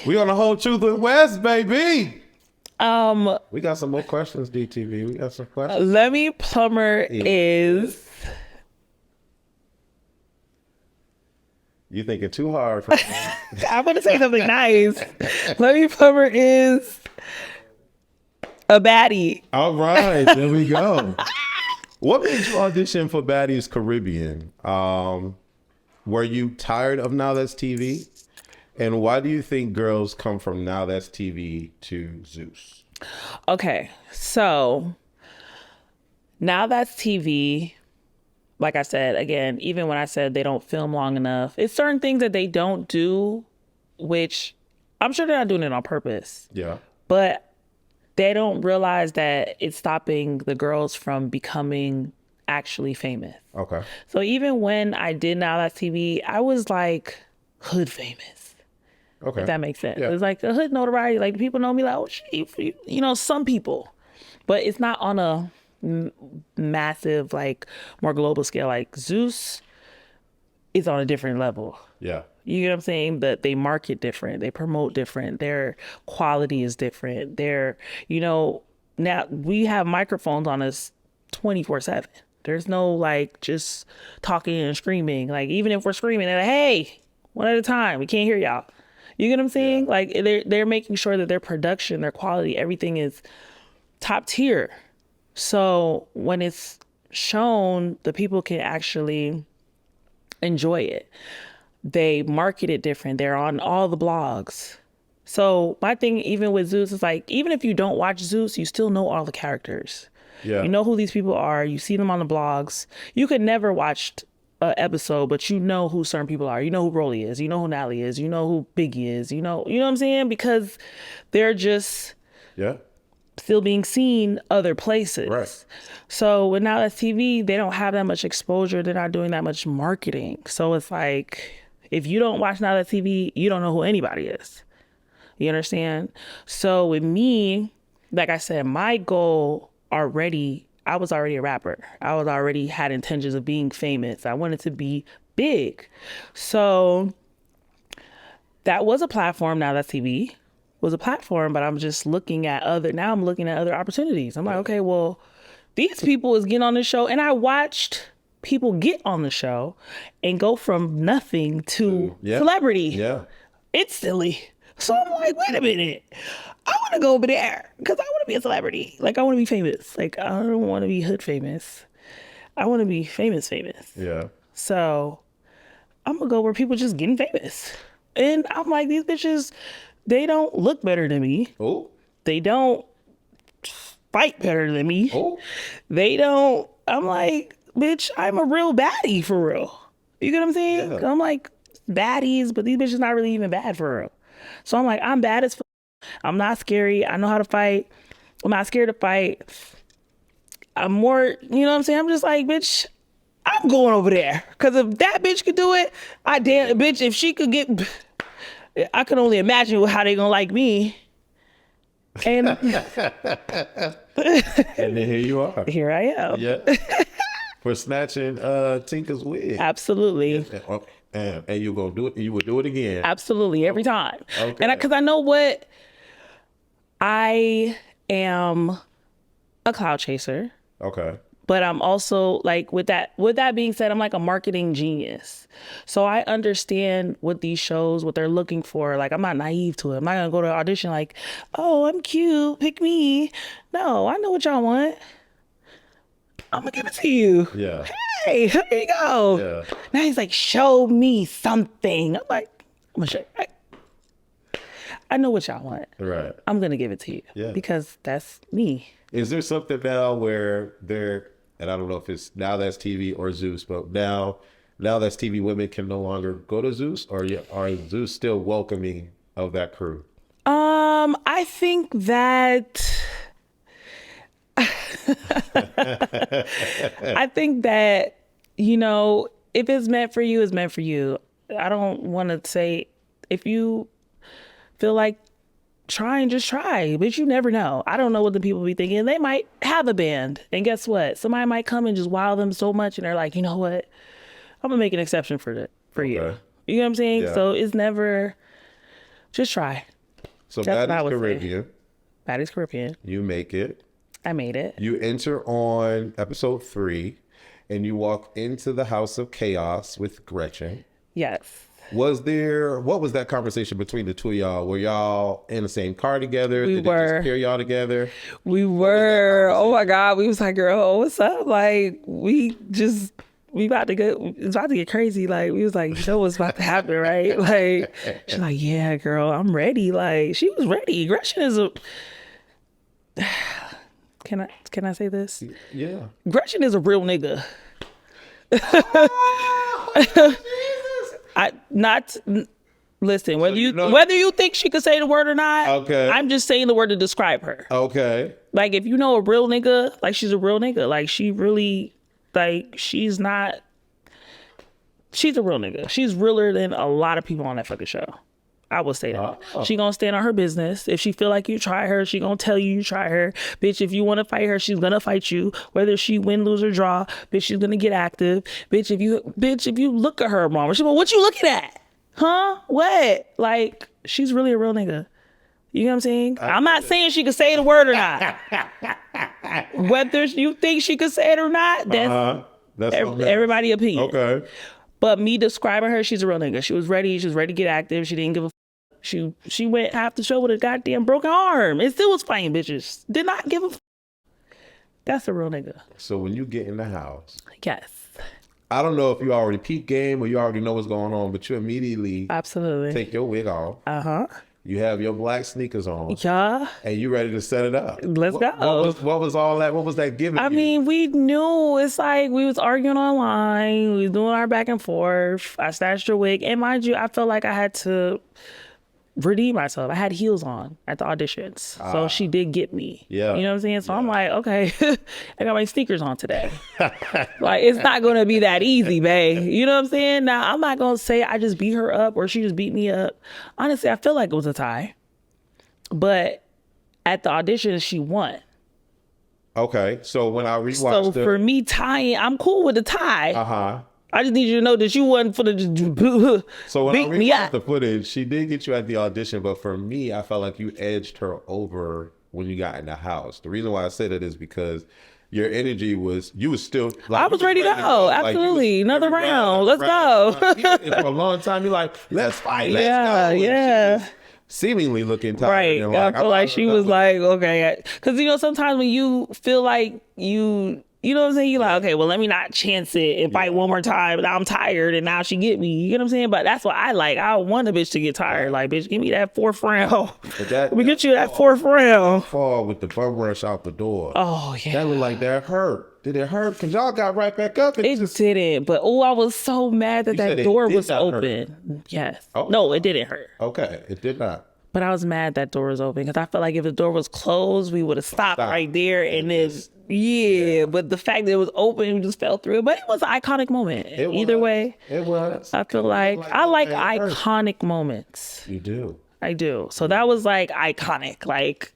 We on The Whole Truth with Wes, baby! We got some more questions, DTV. We got some questions. Lenny Plummer is... You thinking too hard. I want to say something nice. Lenny Plummer is a baddie. All right, there we go. What made you audition for Baddies Caribbean? Were you tired of Now That's TV? And why do you think girls come from Now That's TV to Zeus? Okay, so Now That's TV, like I said, again, even when I said they don't film long enough, it's certain things that they don't do, which I'm sure they're not doing it on purpose. Yeah. But they don't realize that it's stopping the girls from becoming actually famous. Okay. So even when I did Now That's TV, I was like hood famous. Okay. If that makes sense. Yeah. It's like a hood notoriety. Like people know me like, oh, shit, some people. But it's not on a massive, like more global scale. Like Zeus is on a different level. Yeah. You get what I'm saying? That they market different. They promote different. Their quality is different. Now we have microphones on us 24/7. There's no like just talking and screaming. Like even if we're screaming, they're like, hey, one at a time. We can't hear y'all. You get what I'm saying? Yeah. Like they're making sure that their production, their quality, everything is top tier. So when it's shown, the people can actually enjoy it. They market it different. They're on all the blogs. So my thing, even with Zeus, is like, even if you don't watch Zeus, you still know all the characters. Yeah. You know who these people are. You see them on the blogs. You could never watch an episode, but you know who certain people are. You know who Broly is. You know who Natalie is. You know who Biggie is. You know what I'm saying? Because they're just still being seen other places. Right. So with Now That's TV, they don't have that much exposure. They're not doing that much marketing. So it's like, if you don't watch Now That's TV, you don't know who anybody is. You understand? So with me, like I said, my goal already, I was already a rapper. I was already had intentions of being famous. I wanted to be big. So that was a platform. Now That's TV was a platform, but I'm just looking at I'm looking at other opportunities. I'm like, okay, well, these people is getting on the show, and I watched people get on the show and go from nothing to celebrity. Yeah. It's silly. So I'm like, wait a minute. I want to go over there because I want to be a celebrity. Like, I want to be famous. Like, I don't want to be hood famous. I want to be famous. Yeah. So I'm going to go where people just getting famous. And I'm like, these bitches, they don't look better than me. Oh. They don't fight better than me. Oh. They don't. I'm like, bitch, I'm a real baddie for real. You get what I'm saying? Yeah. I'm like, baddies, but these bitches not really even bad for real. So I'm like, I'm bad as fuck. I'm not scary. I know how to fight. I'm not scared to fight. I'm more, you know what I'm saying? I'm just like, bitch, I'm going over there. Because if that bitch could do it, bitch, if she could get, I can only imagine how they gonna like me. And And then here you are. here I am. Yeah. For snatching Tinka's wig. Absolutely. And you're gonna do it. You will do it again. Absolutely, every time. Okay. And because I know what, I am a cloud chaser, Okay. but I'm also like, with that being said, I'm like a marketing genius. So I understand what these shows, what they're looking for. Like, I'm not naive to it. I'm not gonna go to an audition like, oh, I'm cute, pick me. No, I know what y'all want. I'm gonna give it to you. Yeah. Hey, here you go. Yeah. Now he's like, show me something. I'm like, I'm gonna show you. I know what y'all want. Right. I'm gonna give it to you. Yeah. Because that's me. Is there something now where they're, and I don't know if it's Now That's TV or Zeus, but now That's TV women can no longer go to Zeus, or are Zeus still welcoming of that crew? I think that I think that, you know, if it's meant for you, it's meant for you. I don't want to say, if you feel like trying, just try, but you never know. I don't know what the people be thinking. They might have a band, and guess what? Somebody might come and just wow them so much, and they're like, you know what? I'm gonna make an exception for you. Okay. You know what I'm saying? Yeah. So it's never, just try. So That's what I Baddies would say. Caribbean, Baddies Caribbean. you make it. I made it. You enter on episode 3, and you walk into the house of chaos with Gretchen. Yes. What was that conversation between the two of y'all? Were y'all in the same car together? We Did were. it just pair y'all together? We were. Oh my God. We was like, girl, what's up? Like, it's about to get crazy. Like, we was like, you know what's about to happen, right? Like, she's like, yeah, girl, I'm ready. Like, she was ready. Gretchen is a, can I say this? Yeah. Gretchen is a real nigga. Listen, whether you think she could say the word or not, Okay. I'm just saying the word to describe her. Okay. Like, if you know a real nigga, like, she's a real nigga. Like, she really, like, she's a real nigga. She's realer than a lot of people on that fucking show. I will say that. She gonna stand on her business. If she feel like you try her, she gonna tell you try her. Bitch, if you want to fight her, she's gonna fight you. Whether she win, lose, or draw, bitch, she's gonna get active. Bitch, if you look at her wrong, she's like, what you looking at? Huh? What? Like, she's really a real nigga. You know what I'm saying? I'm not saying she could say the word or not. Whether you think she could say it or not, that's everybody's opinion. Okay. But me describing her, she's a real nigga. She was ready. She was ready to get active. She didn't give a She went half the show with a goddamn broken arm and still was fighting bitches. Did not give a That's a real nigga. So when you get in the house, Yes. I don't know if you already peep game or you already know what's going on, but you immediately Absolutely. take your wig off. Uh-huh. You have your black sneakers on. Yeah. And you ready to set it up. Let's go. What was all that? What was that giving I you? mean, we knew it's like we was arguing online. We was doing our back and forth. I snatched her wig. And mind you, I felt like I had to redeem myself. I had heels on at the auditions. So she did get me. Yeah. You know what I'm saying? So I'm like, okay, I got my sneakers on today. Like, it's not going to be that easy, babe. You know what I'm saying? Now, I'm not going to say I just beat her up or she just beat me up. Honestly, I feel like it was a tie. But at the audition, she won. Okay. So when I rewatched So for me tying, I'm cool with the tie. Uh-huh. I just need you to know that you wasn't for the So when I beat me rewatched up. the footage, she did get you at the audition, but for me, I felt like you edged her over when you got in the house. The reason why I said it is because your energy was, you was still like, I was ready to go. Like, Absolutely. Another round. Let's go. Even for a long time, you're like, let's fight. Let's Yeah, go. And yeah. she was seemingly looking tired. Right. and I feel like she was done. like, okay. Because, you know, sometimes when you feel like you know what I'm saying? You're like, okay, well, let me not chance it and fight one more time. Now I'm tired and now she get me. You get what I'm saying? But that's what I like. I want a bitch to get tired. Like, bitch, give me that fourth round. Let me get you that fourth round. Fall with the bum rush out the door. Oh, yeah. That looked like that hurt. Did it hurt? Because y'all got right back up. And It didn't. But, oh, I was so mad that said that it door did was not hurt. open. Yes. Oh. No, it didn't hurt. Okay, it did not. But I was mad that door was open because I felt like if the door was closed, we would have stopped right there. And then, yeah. But the fact that it was open, we just fell through it. But it was an iconic moment. Either way, It was. I feel like I like iconic moments. You do. I do. So that was like iconic. Like,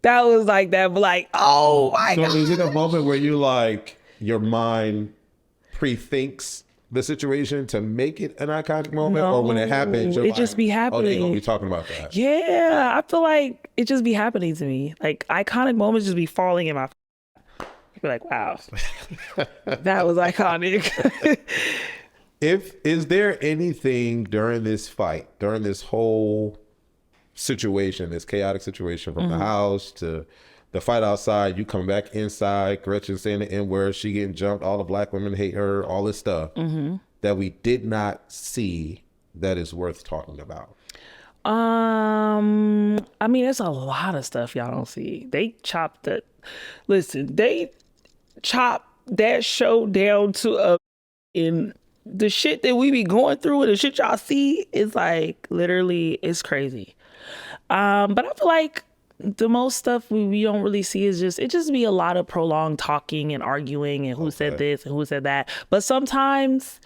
that was like that. But like, oh my So God. is it a moment where you like, your mind pre-thinks the situation to make it an iconic moment? Or when it happens, you're it like, just be oh, they happening. gonna be talking about that. Yeah, I feel like it just be happening to me. Like iconic moments just be falling in my. Be like, wow, that was iconic. Is there anything during this fight, during this whole situation, this chaotic situation, from the house to the fight outside, you come back inside, Gretchen saying the N-word, she getting jumped, all the black women hate her, all this stuff that we did not see that is worth talking about? I mean, there's a lot of stuff y'all don't see. They chopped the. Listen, they chopped that show down to a. In the shit that we be going through and the shit y'all see is like literally it's crazy. But I feel like the most stuff we don't really see is just be a lot of prolonged talking and arguing and who said this and who said that. But sometimes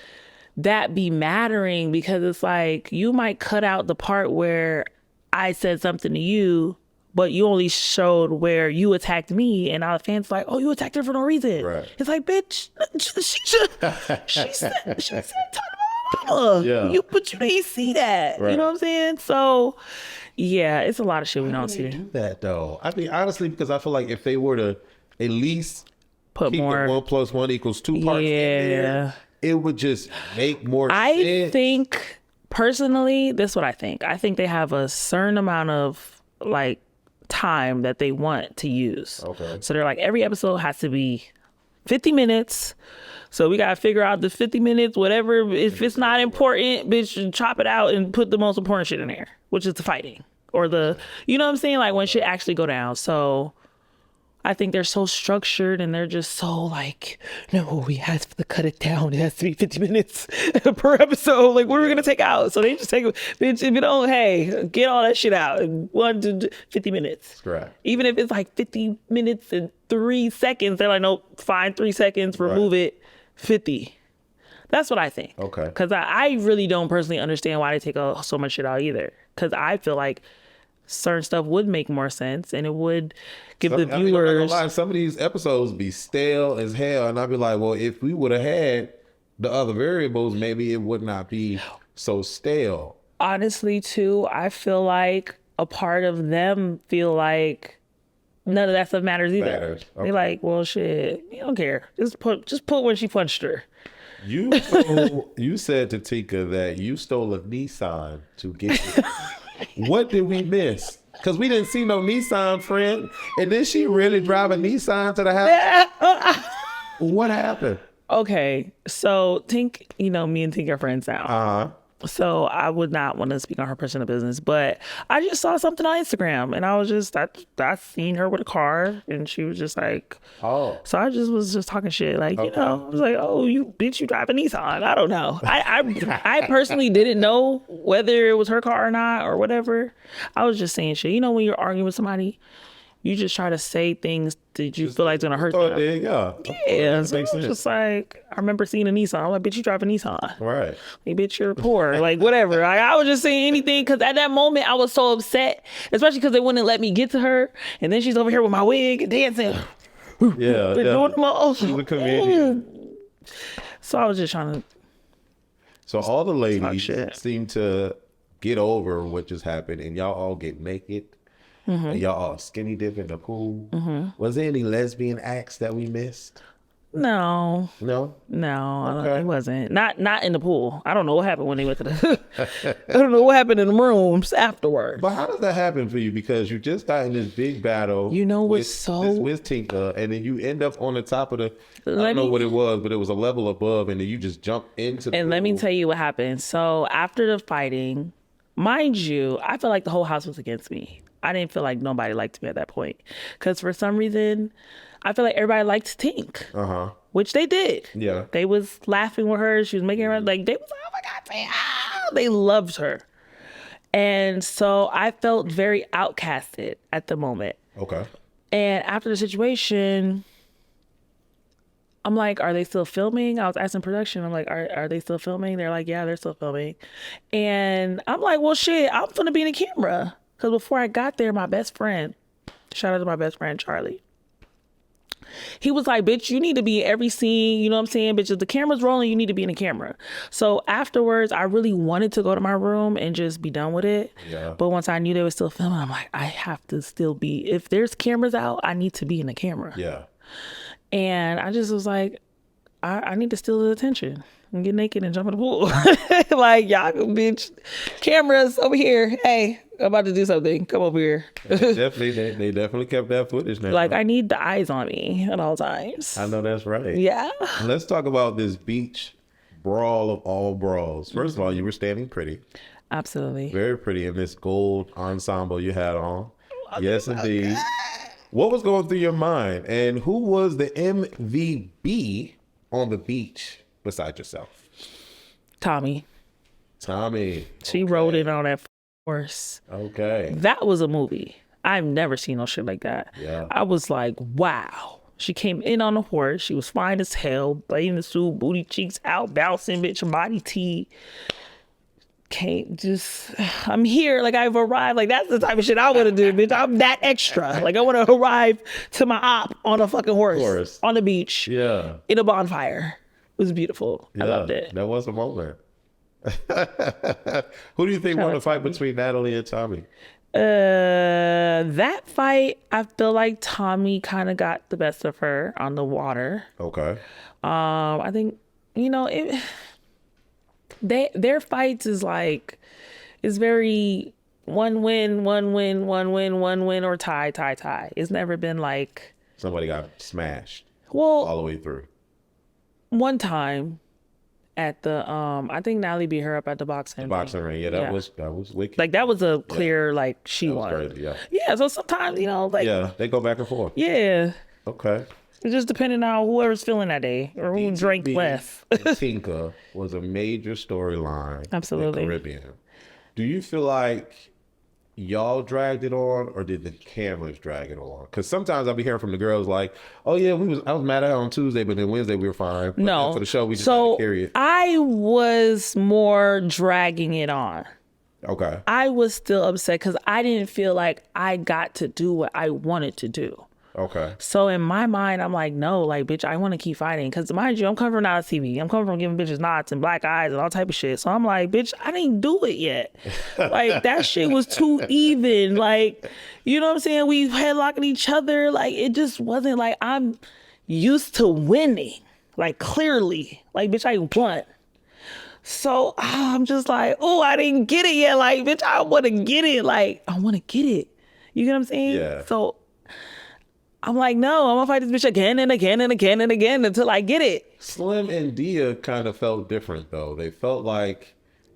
that be mattering because it's like you might cut out the part where I said something to you, but you only showed where you attacked me, and our fans like, oh, you attacked her for no reason. Right. It's like, bitch, she said talk about mama. Yeah. But you didn't see that. Right. You know what I'm saying? So yeah, it's a lot of shit we don't How do they see. do that though? I mean, honestly, because I feel like if they were to at least Put keep more. the 1 + 1 = 2 parts in there, it would just make more I sense. think personally, this is what I think. I think they have a certain amount of like time that they want to use. Okay. So they're like, every episode has to be 50 minutes. So we gotta figure out the 50 minutes, whatever. If it's not important, bitch, chop it out and put the most important shit in there, which is the fighting or the, you know what I'm saying? Like when shit actually go down. So I think they're so structured and they're just so like, no, we have to cut it down. It has to be 50 minutes per episode. Like, what are we going to take out? So they just take, bitch, if you don't, hey, get all that shit out. 1 to 50 minutes. Correct. Even if it's like 50 minutes and 3 seconds, they're like, no, fine, 3 seconds, remove it, 50. That's what I think. Okay. Because I really don't personally understand why they take so much shit out either. Because I feel like certain stuff would make more sense and it would give the I mean, I'm not gonna viewers. lie, some of these episodes be stale as hell, and I'd be like, well, if we would have had the other variables, maybe it would not be so stale. Honestly, too, I feel like a part of them feel like none of that stuff matters either. Matters. Okay. They like, well, shit, you don't care. Just put when she punched her. You said to Tinka that you stole a Nissan to get it. What did we miss? Because we didn't see no Nissan, friend. And then she really drive a Nissan to the house. What happened? Okay, so Tink, me and Tink are friends now. Uh-huh. So I would not want to speak on her personal business, but I just saw something on Instagram and I was just, I seen her with a car and she was just like, Oh. so I just was just talking shit. Like, I was like, oh, you drive a Nissan. I don't know. I personally didn't know whether it was her car or not or whatever. I was just saying shit. When you're arguing with somebody, you just try to say things that you feel like it's gonna hurt them. There you go. Yeah, so I was just like, I remember seeing a Nissan. I'm like, bitch, you drive a Nissan. Right. Like, bitch, you're poor. Like, whatever. I was just saying anything because at that moment I was so upset, especially because they wouldn't let me get to her. And then she's over here with my wig and dancing. Yeah. Doing my She's a comedian. So I was just trying to. So all the ladies shit. seem to get over what just happened and y'all all get naked. And y'all all skinny dip in the pool. Was there any lesbian acts that we missed? No, No? it wasn't. Not in the pool. I don't know what happened when they went to the. I don't know what happened in the rooms afterwards. But how does that happen for you? Because you just got in this big battle. with Tinka, and then you end up on the top of the. I don't know what it was, but it was a level above, and then you just jump into the And pool. let me tell you what happened. So after the fighting, mind you, I felt like the whole house was against me. I didn't feel like nobody liked me at that point. Because for some reason, I feel like everybody liked Tink. Which they did. Yeah. They was laughing with her. She was making her, like, they was like, oh my God, Tink. They loved her. And so I felt very outcasted at the moment. Okay. And after the situation, I'm like, are they still filming? I was asking production. I'm like, are they still filming? They're like, yeah, they're still filming. And I'm like, well, shit, I'm finna be in the camera. Because before I got there, my best friend, shout out to my best friend, Charlie. He was like, bitch, you need to be in every scene. You know what I'm saying? Bitch, if the camera's rolling, you need to be in the camera. So afterwards, I really wanted to go to my room and just be done with it. Yeah. But once I knew they were still filming, I'm like, I have to still be. If there's cameras out, I need to be in the camera. Yeah. And I just was like, I need to steal the attention and get naked and jump in the pool. Like, y'all, bitch, cameras over here. Hey, I'm about to do something. Come over here. They definitely kept that footage now. Like, I need the eyes on me at all times. I know that's right. Yeah. Let's talk about this beach brawl of all brawls. First of all, you were standing pretty. Absolutely. Very pretty in this gold ensemble you had on. Yes, indeed. What was going through your mind? And who was the MVP on the beach beside yourself? Tommy. She rode in on that horse. Okay. That was a movie. I've never seen no shit like that. Yeah. I was like, wow. She came in on the horse. She was fine as hell, bathing the suit, booty cheeks out, bouncing, bitch, body tea. I'm here, like I've arrived. Like that's the type of shit I want to do, bitch. I'm that extra. Like I want to arrive to my op on a fucking horse. On the beach. Yeah. In a bonfire. It was beautiful. Yeah, I loved it. That was a moment. Who do you think won the fight between Natalie and Tommy? That fight, I feel like Tommy kind of got the best of her on the water. Okay. I think, their fights is like, it's very one win, or tie. It's never been like somebody got smashed all the way through. One time at the I think Natalie beat her up at the boxing ring. Yeah, that was wicked. Like that was a clear like she won. Crazy, yeah. Yeah, so sometimes they go back and forth. Yeah. Okay. It's just depending on whoever's feeling that day or who drank less. Tinka was a major storyline. Absolutely. In the Caribbean. Do you feel like y'all dragged it on, or did the cameras drag it on? Because sometimes I'll be hearing from the girls like, "Oh yeah, I was mad at her on Tuesday, but then Wednesday we were fine." But no, for the show we just had to carry it. I was more dragging it on. Okay. I was still upset because I didn't feel like I got to do what I wanted to do. Okay. So in my mind, I'm like, no, like, bitch, I want to keep fighting. Because mind you, I'm coming from NTTV. I'm coming from giving bitches knots and black eyes and all type of shit. So I'm like, bitch, I didn't do it yet. Like, that shit was too even. Like, you know what I'm saying? We headlocking each other. Like, it just wasn't like I'm used to winning. Like, clearly. Like, bitch, I won. So I'm just like, oh, I didn't get it yet. Like, bitch, I want to get it. Like, I want to get it. You get what I'm saying? Yeah. So I'm like, no, I'm gonna fight this bitch again and again and again and again until I get it. Slim and Dia kind of felt different though. They felt like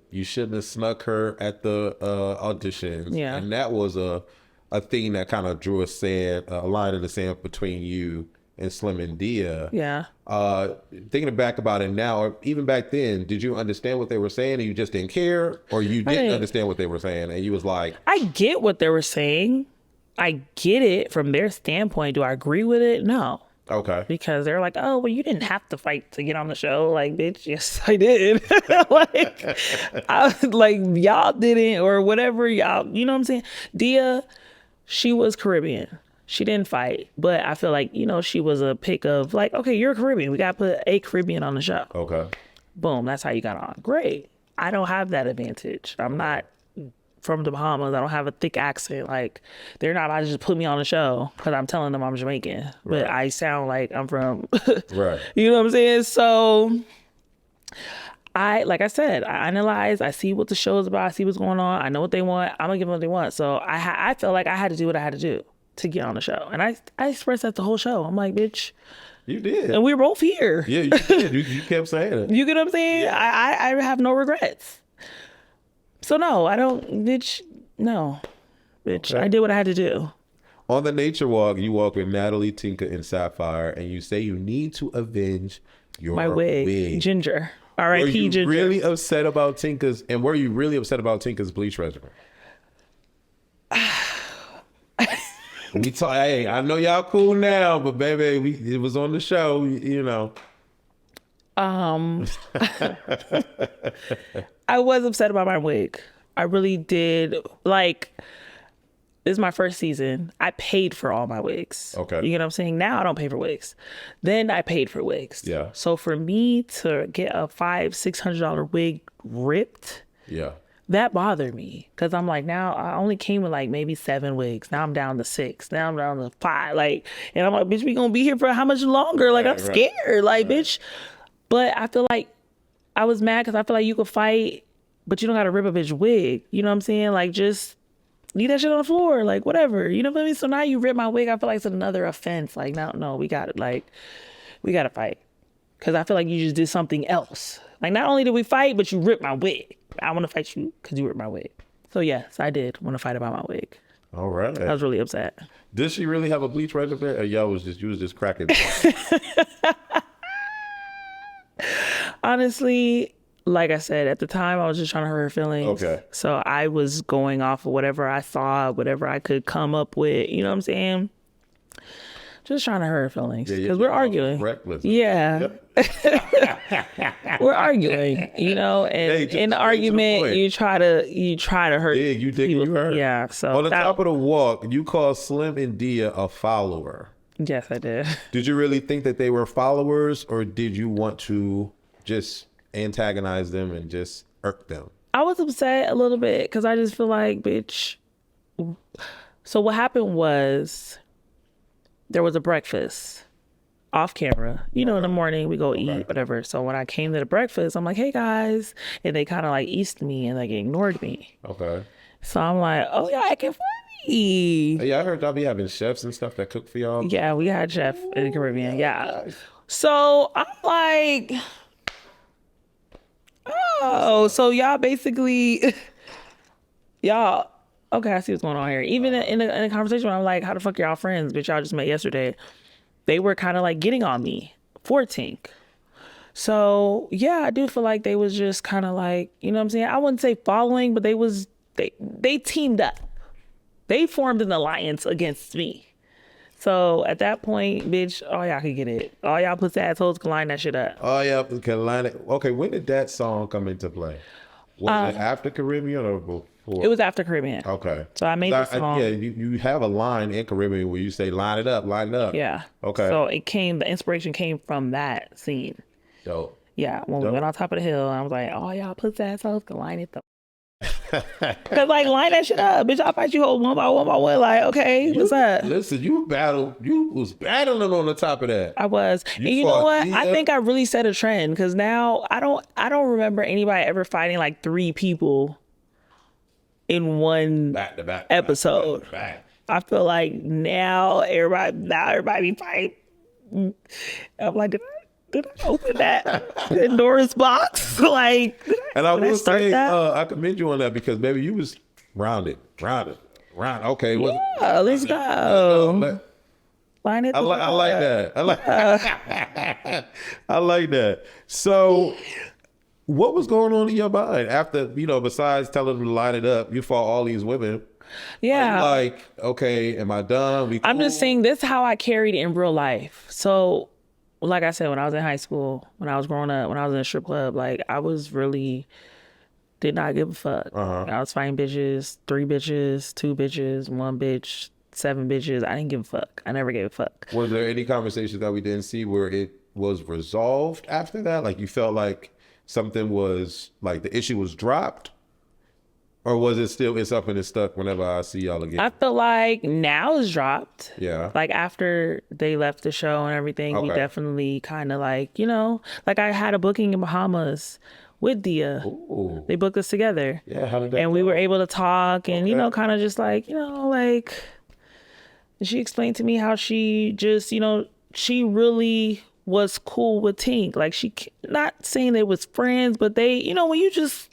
you shouldn't have snuck her at the auditions. Yeah. And that was a thing that kind of drew a line in the sand between you and Slim and Dia. Yeah. Thinking back about it now, or even back then, did you understand what they were saying and you just didn't care? Or you didn't understand what they were saying and you was like... I get what they were saying. I get it from their standpoint. Do I agree with it? No. Okay. Because they're like, oh, well, you didn't have to fight to get on the show. Like, bitch, yes, I did. like, y'all didn't or whatever. Y'all, you know what I'm saying? Dia, she was Caribbean. She didn't fight. But I feel like, you know, she was a pick of like, okay, you're Caribbean. We got to put a Caribbean on the show. Okay. Boom. That's how you got on. Great. I don't have that advantage. I'm not from the Bahamas. I don't have a thick accent. Like, they're not about to just put me on the show because I'm telling them I'm Jamaican, but I sound like I'm from, Right. You know what I'm saying? So like I said, I analyze, I see what the show is about, I see what's going on, I know what they want, I'm gonna give them what they want. So I felt like I had to do what I had to do to get on the show. And I expressed that the whole show. I'm like, bitch. You did. And we were both here. Yeah, you did. You kept saying it. You get what I'm saying? Yeah. I have no regrets. So no, I don't, bitch, no. Bitch, okay. I did what I had to do. On the nature walk, you walk with Natalie, Tinka, and Sapphire, and you say you need to avenge my wig. Ginger. R.I.P. Ginger. Were you really upset about Tinka's, and were you really upset about Tinka's bleach regimen? Hey, I know y'all cool now, but baby, it was on the show, you know. I was upset about my wig. I really did. Like, this is my first season. I paid for all my wigs. Okay. You know what I'm saying? Now I don't pay for wigs. Then I paid for wigs. Yeah. So for me to get a $500-$600 wig ripped, yeah, that bothered me. Cause I'm like, now I only came with like maybe 7 wigs. Now I'm down to 6. Now I'm down to 5. Like, and I'm like, bitch, we gonna be here for how much longer? Like, I'm scared. Like, bitch. But I feel like I was mad because I feel like you could fight, but you don't got to rip a bitch wig. You know what I'm saying? Like, just leave that shit on the floor. Like, whatever. You know what I mean? So now you rip my wig. I feel like it's another offense. Like, no, we got it. Like, we got to fight. Because I feel like you just did something else. Like, not only did we fight, but you ripped my wig. I want to fight you because you ripped my wig. So, yes, I did want to fight about my wig. All right. I was really upset. Did she really have a bleach regimen? Or you was just cracking? Honestly, like I said, at the time, I was just trying to hurt her feelings. Okay. So I was going off of whatever I saw, whatever I could come up with. You know what I'm saying? Just trying to hurt her feelings. Because we're arguing. Reckless. Yeah. We're arguing, you know, and in the argument, you try to hurt. Yeah, you think you hurt. Yeah. So on the top of the walk, you called Slim and Dia a follower. Yes, I did. Did you really think that they were followers, or did you want to just antagonize them and just irk them? I was upset a little bit because I just feel like, bitch. So what happened was there was a breakfast off camera. You know, in the morning we go eat, whatever. So when I came to the breakfast, I'm like, hey guys. And they kind of like eased me and like ignored me. Okay. So I'm like, oh yeah, I can funny. Yeah, I heard y'all be having chefs and stuff that cook for y'all. Yeah, we had chef in the Caribbean. Yeah. So I'm like, oh, so y'all basically, y'all, okay, I see what's going on here. Even in the conversation, I'm like, how the fuck y'all friends? Bitch, y'all just met yesterday. They were kind of like getting on me for Tink. So yeah, I do feel like they was just kind of like, you know what I'm saying? I wouldn't say following, but they teamed up. They formed an alliance against me. So at that point, bitch, all y'all could get it. All y'all pussy assholes can line that shit up. Oh yeah, can line it. Okay, when did that song come into play? Was it after Caribbean or before? It was after Caribbean. Okay. So I made the song. Yeah, you have a line in Caribbean where you say line it up, line it up. Yeah. Okay. So the inspiration came from that scene. Dope. Yeah, when we went on top of the hill, I was like, oh, y'all pussy assholes can line it up. Cause like line that shit up, bitch. I'll fight you one by one. Like, okay, what's up? Listen, you was battling on the top of that. I was. And you know what? I think I really set a trend because now I don't remember anybody ever fighting like 3 people in one back to back episode. back. I feel like now everybody be fighting. I'm like, did I open that Pandora's box? Like, And I did will start say, that? I commend you on that because baby, you was rounded. Okay, Yeah, let's go. Line it. I like that. I like that. So, what was going on in your mind after, besides telling them to line it up, you fought all these women? Yeah. Like, okay, am I done? I'm just saying this is how I carried it in real life. So, like I said, when I was in high school, when I was growing up, when I was in a strip club, like I was really did not give a fuck. I was fighting bitches, 3 bitches, 2 bitches, 1 bitch, 7 bitches. I didn't give a fuck. I never gave a fuck. Was there any conversations that we didn't see where it was resolved after that? Like you felt like something was like the issue was dropped? Or was it still, it's up and it's stuck whenever I see y'all again? I feel like now it's dropped. Yeah. Like after they left the show and everything, we definitely kind of like, like I had a booking in Bahamas with Dia. Ooh. They booked us together. Yeah, how did that And we go? were able to talk and, kind of just like, like she explained to me how she just, she really was cool with Tink. Like she, not saying they was friends, but they, when you just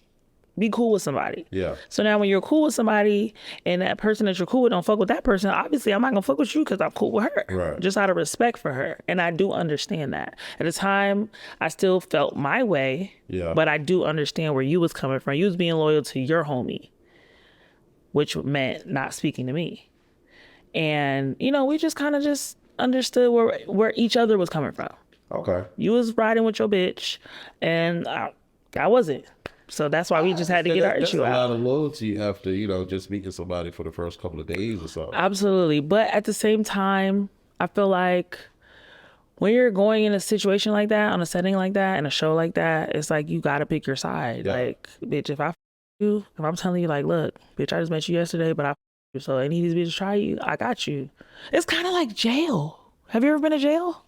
be cool with somebody. Yeah. So now when you're cool with somebody and that person that you're cool with don't fuck with that person, obviously I'm not gonna fuck with you because I'm cool with her. Right. Just out of respect for her. And I do understand that. At the time, I still felt my way. Yeah. But I do understand where you was coming from. You was being loyal to your homie, which meant not speaking to me. And, we just kind of just understood where each other was coming from. Okay. You was riding with your bitch and I wasn't. So that's why we just had to get our issue out. That's a lot of loyalty after, just meeting somebody for the first couple of days or so. Absolutely. But at the same time, I feel like when you're going in a situation like that, on a setting like that, in a show like that, it's like you got to pick your side. Yeah. Like, bitch, if I'm telling you, like, look, bitch, I just met you yesterday, but you, so any of these bitches try you, I got you. It's kind of like jail. Have you ever been to jail?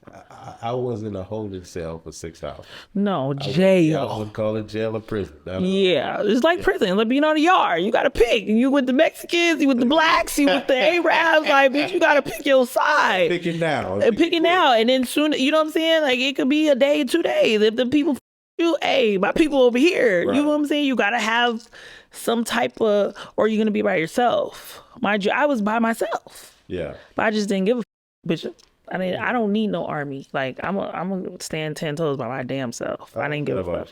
I was in a holding cell for 6 hours. No, jail. I would call it jail or prison. Yeah, it's like prison, like being on the yard. You got to pick. You with the Mexicans, you with the blacks, you with the Arabs. Like, bitch, you got to pick your side. Pick it now. Pick it now. And then soon, you know what I'm saying? Like, it could be a day, 2 days. If the people you, hey, my people over here. Right. You know what I'm saying? You got to have some type of, or you're going to be by yourself. Mind you, I was by myself. Yeah. But I just didn't give a bitch. I mean, I don't need no army. Like, I'm gonna stand 10 toes by my damn self. I didn't give a fuck.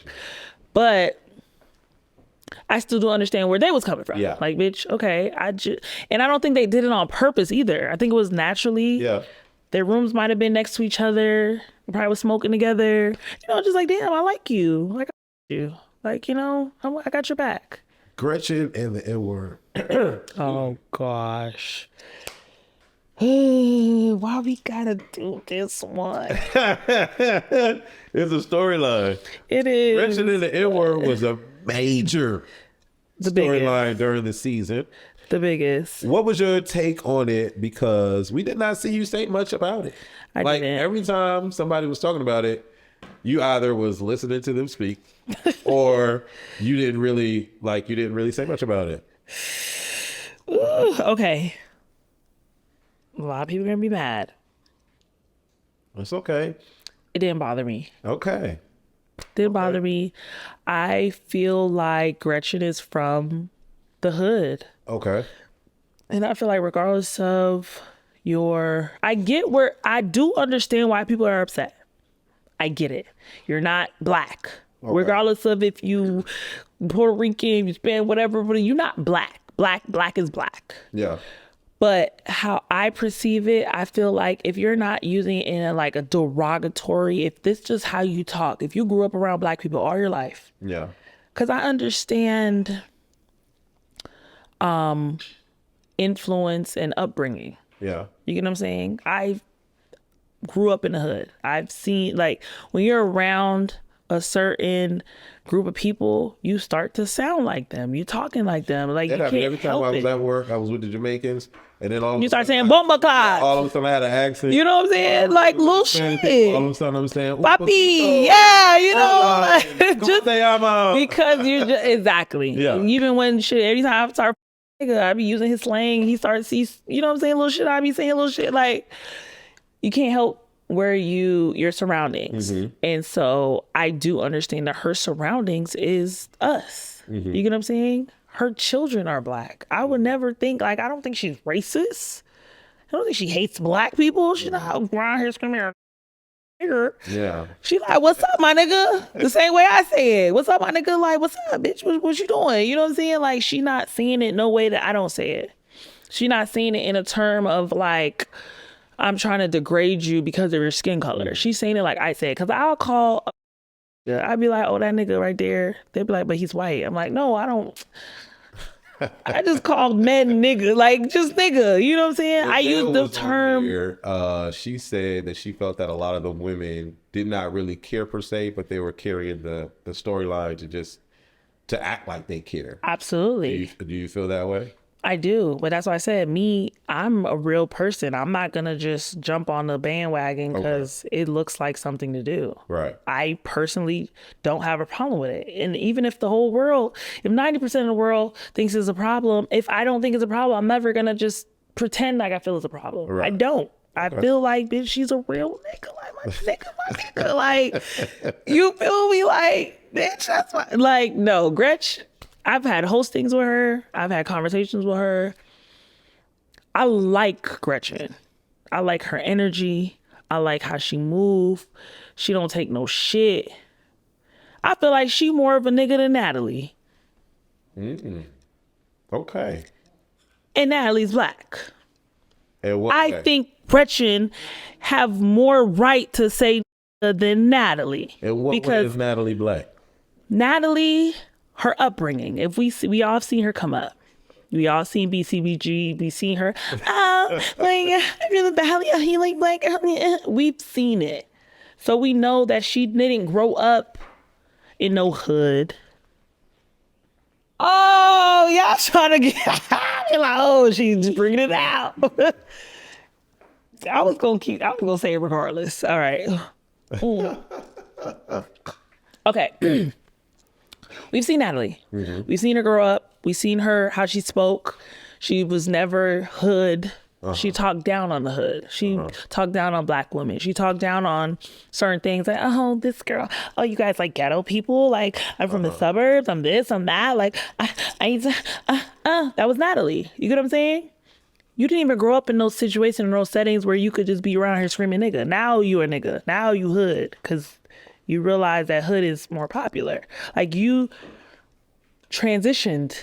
But I still do understand where they was coming from. Yeah. Like, bitch, okay. And I don't think they did it on purpose either. I think it was naturally. Yeah. Their rooms might have been next to each other. They probably was smoking together. Just like, damn, I like you. Like, I like you. Like, I got your back. Gretchen and the N-word. Oh, gosh. Why we gotta do this one? It's a storyline. It is. Gretchen and the N-word was a major storyline during the season. The biggest. What was your take on it? Because we did not see you say much about it. I didn't. Every time somebody was talking about it, you either was listening to them speak or you didn't really say much about it. Ooh, okay. A lot of people are going to be mad. It's okay. It didn't bother me. Okay. Didn't bother me. I feel like Gretchen is from the hood. Okay. And I feel like regardless of I do understand why people are upset. I get it. You're not black. Okay. Regardless of if you Puerto Rican, you Spanish, whatever, but you're not black. Black is black. Yeah. But how I perceive it, I feel like if you're not using it in a derogatory, if this is just how you talk, if you grew up around black people all your life. Yeah. Because I understand influence and upbringing. Yeah. You get what I'm saying? I grew up in the hood. I've seen, when you're around a certain group of people, you start to sound like them. You talking like them. Like, you can't every time help I was it. at work, I was with the Jamaicans, and then you start saying bomba clock. All of a sudden I had an accent. You know what I'm saying? Like little shit. All of a sudden I'm saying, Papi, yeah, just say I'm because you just exactly. Yeah. Even when shit, every time I start nigga. I be using his slang. He starts, you know what I'm saying? Little shit. I be saying little shit. Like, you can't help where your surroundings. And so I do understand that her surroundings is us. You get what I'm saying? Her children are black. I would never think, like, I don't think she's racist. I don't think she hates black people. She's not around here screaming, nigga. Yeah. She like, what's up, my nigga? The same way I say it. What's up, my nigga? Like, what's up, bitch? What you doing? You know what I'm saying? Like, she not saying it no way that I don't say it. She not saying it in a term of like, I'm trying to degrade you because of your skin color. She's saying it like I say it. Because I'll call, I'd be like, oh, that nigga right there. They'd be like, but he's white. I'm like, no, I don't. I just called men nigga, like just nigga. You know what I'm saying? I use the term. She said that she felt that a lot of the women did not really care per se, but they were carrying the storyline to act like they care. Absolutely. Do you feel that way? I do, but that's why I said I'm a real person. I'm not gonna just jump on the bandwagon because it looks like something to do. Right. I personally don't have a problem with it. And even if the whole world, if 90% of the world thinks it's a problem, if I don't think it's a problem, I'm never gonna just pretend like I feel it's a problem. Right. I don't. I feel like, bitch, she's a real nigga. Like, my nigga. Like, you feel me? Like, bitch, that's why. Like, no, Gretchen. I've had hostings with her. I've had conversations with her. I like Gretchen. I like her energy. I like how she move. She don't take no shit. I feel like she more of a nigga than Natalie. Okay. And Natalie's black. And what I think Gretchen have more right to say than Natalie. And what way is Natalie black? Natalie, her upbringing. If we all seen her come up. We all seen BCBG. We seen her. Like in the valley, he like black. We've seen it, so we know that she didn't grow up in no hood. Oh, y'all trying to get like, oh, she's bringing it out. I was gonna say it regardless. All right. Okay. We've seen Natalie. We've seen her grow up. We've seen her, how she spoke. She was never hood. She talked down on the hood. She talked down on black women. She talked down on certain things like, oh, this girl, oh, you guys like ghetto people? Like, I'm from the suburbs. I'm this, I'm that. Like, I need to, that was Natalie. You get what I'm saying? You didn't even grow up in those situations, in those settings where you could just be around here screaming nigga. Now you a nigga. Now you hood. Because you realize that hood is more popular. Like, you transitioned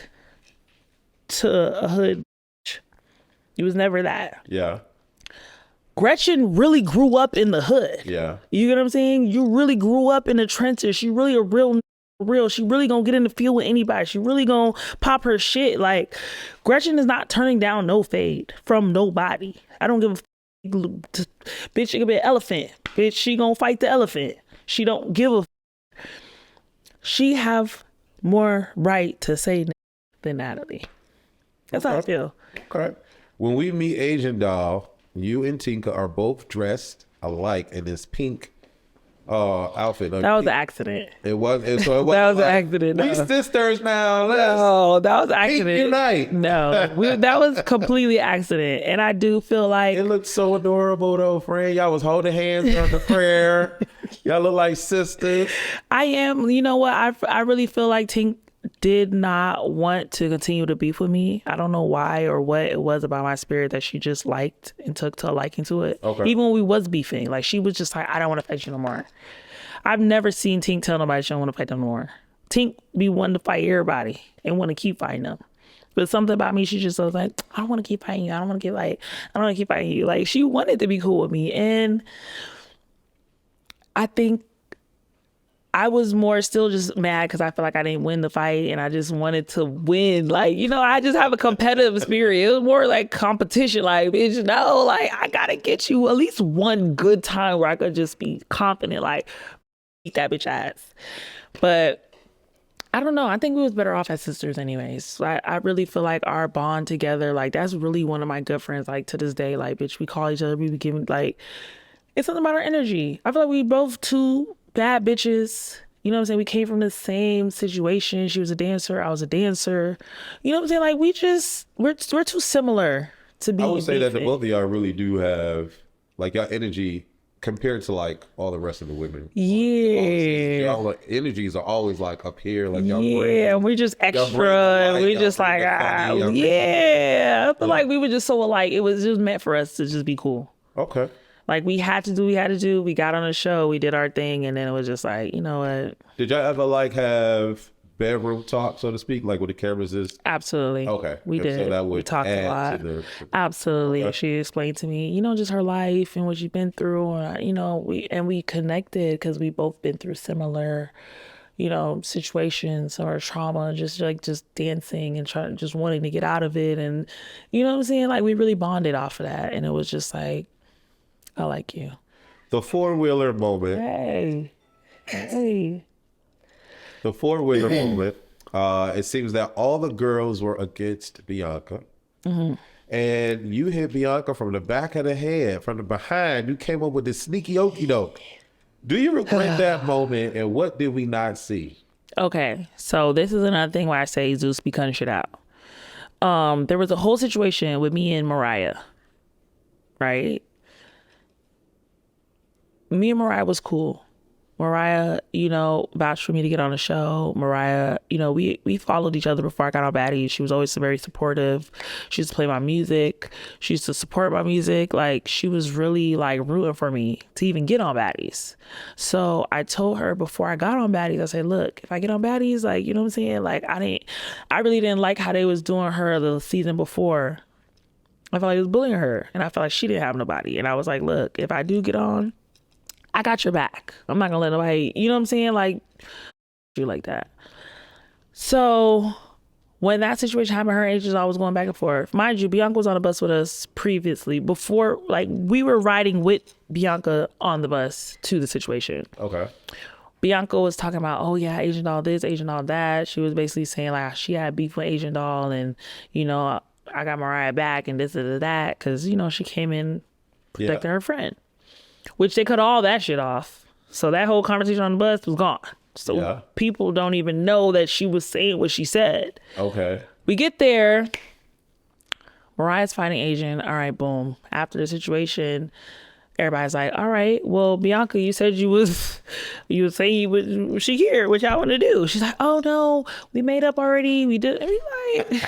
to a hood. You was never that. Yeah. Gretchen really grew up in the hood. Yeah. You get what I'm saying? You really grew up in the trenches. She really a real. She really gonna get in the field with anybody. She really gonna pop her shit. Like, Gretchen is not turning down no fade from nobody. I don't give a bitch. It could be an elephant. Bitch, she gonna fight the elephant. She don't give a. She have more right to say than Natalie. That's how I feel. Okay. When we meet Asian Doll, you and Tinka are both dressed alike in this pink outfit. That was an accident. It was. That was an accident. We sisters now. No, that was an accident. Pink unite. No, that was completely accident. And I do feel like it looked so adorable though, friend. Y'all was holding hands during the prayer. Y'all look like sisters. I am. You know what? I really feel like Tink did not want to continue to beef with me. I don't know why or what it was about my spirit that she just liked and took to a liking to it. Okay. Even when we was beefing, like, she was just like, I don't want to fight you no more. I've never seen Tink tell nobody she don't want to fight them no more. Tink be wanting to fight everybody and want to keep fighting them. But something about me, she just was like, I don't want to keep fighting you. I don't want to keep fighting you. Like, she wanted to be cool with me. And I think I was more still just mad because I feel like I didn't win the fight and I just wanted to win. Like, you know, I just have a competitive spirit. It was more like competition. Like, bitch, no, like, I gotta get you at least one good time where I could just be confident, like, beat that bitch ass. But I don't know. I think we was better off as sisters anyways. I really feel like our bond together, like, that's really one of my good friends, like, to this day. Like, bitch, we call each other, we be giving, like, it's something about our energy. I feel like we both two bad bitches You know what I'm saying? We came from the same situation. She was a dancer. I was a dancer. You know what I'm saying? Like we're too similar to be. I would say that the both of y'all really do have like your energy compared to like all the rest of the women. Yeah. Y'all like, energies are always like up here. Like y'all Yeah, we're just extra. We just like, yeah. I feel like we were just so alike. It was just meant for us to just be cool. Okay. Like we had to do. We got on a show, we did our thing, and then it was just like, you know what? Did y'all ever like have bedroom talk, so to speak, like with the cameras is? Absolutely. Okay. We did. So that would we talked a lot. Absolutely. Okay. She explained to me, you know, just her life and what she's been through. You know, we connected because we both been through similar, you know, situations or trauma, just dancing and just wanting to get out of it. And you know what I'm saying? Like we really bonded off of that. And it was just like, I like you. The four-wheeler moment. Hey. The four-wheeler moment. It seems that all the girls were against Bianca. Mm-hmm. And you hit Bianca from the back of the head, from the behind. You came up with this sneaky okie doke. Do you regret that moment, and what did we not see? Okay, so this is another thing where I say Zeus be cutting shit out. There was a whole situation with me and Mariah, right? Me and Mariah was cool. Mariah, you know, vouched for me to get on the show. Mariah, you know, we followed each other before I got on Baddies. She was always very supportive. She used to play my music. She used to support my music. Like, she was really, like, rooting for me to even get on Baddies. So I told her before I got on Baddies, I said, look, if I get on Baddies, like, you know what I'm saying? Like, I really didn't like how they was doing her the season before. I felt like it was bullying her. And I felt like she didn't have nobody. And I was like, look, if I do get on, I got your back. I'm not gonna let nobody, you know what I'm saying? Like, you like that. So when that situation happened, her agents always going back and forth. Mind you, Bianca was on the bus with us previously before, like we were riding with Bianca on the bus to the situation. Okay. Bianca was talking about, oh yeah, Asian doll this, Asian doll that. She was basically saying like she had beef with Asian doll and, you know, I got Mariah back and this and that. Cause, you know, she came in protecting her friend. Which they cut all that shit off. So that whole conversation on the bus was gone. So people don't even know that she was saying what she said. Okay. We get there. Mariah's fighting Asian. All right, boom. After the situation, everybody's like, all right, well, Bianca, you said you was saying was she here? What y'all want to do? She's like, oh no, we made up already. We did. And we like,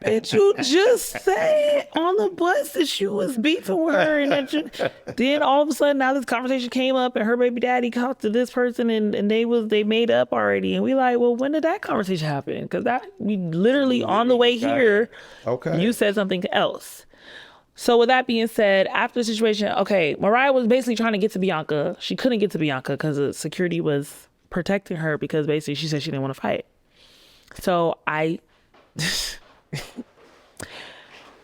bitch, you just said on the bus that you was beefing with her, and that then all of a sudden now this conversation came up, and her baby daddy talked to this person, and they made up already, and we like, well, when did that conversation happen? Because that we literally on the way here, you said something else. So with that being said, after the situation, okay, Mariah was basically trying to get to Bianca. She couldn't get to Bianca because the security was protecting her because basically she said she didn't want to fight. So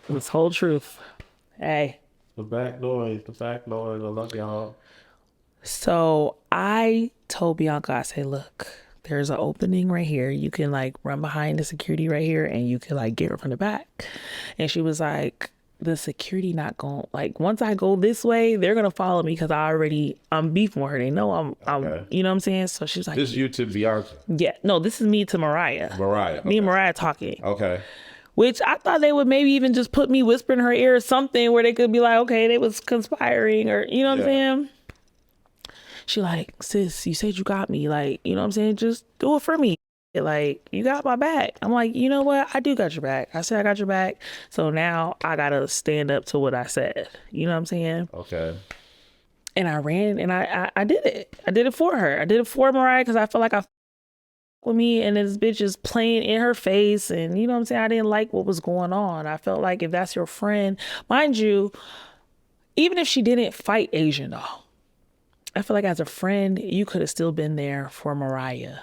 this whole truth. Hey. The back noise, I love y'all. So I told Bianca, I said, look, there's an opening right here. You can like run behind the security right here and you can like get her from the back. And she was like, the security not going, like once I go this way, they're going to follow me because I'm beefing with her. They know I'm you know what I'm saying? So she was like, this is you to Bianca? Yeah, no, this is me to Mariah. Me and Mariah talking. Okay. Which I thought they would maybe even just put me whispering in her ear or something where they could be like, okay, they was conspiring or, you know what I'm saying? She like, sis, you said you got me. Like, you know what I'm saying? Just do it for me. Like, you got my back. I'm like, you know what? I do got your back. I said I got your back. So now I got to stand up to what I said. You know what I'm saying? Okay. And I ran and I did it. I did it for her. I did it for Mariah because I felt like with me and this bitch is playing in her face. And you know what I'm saying? I didn't like what was going on. I felt like if that's your friend, mind you, even if she didn't fight Asian doll, I feel like as a friend, you could have still been there for Mariah.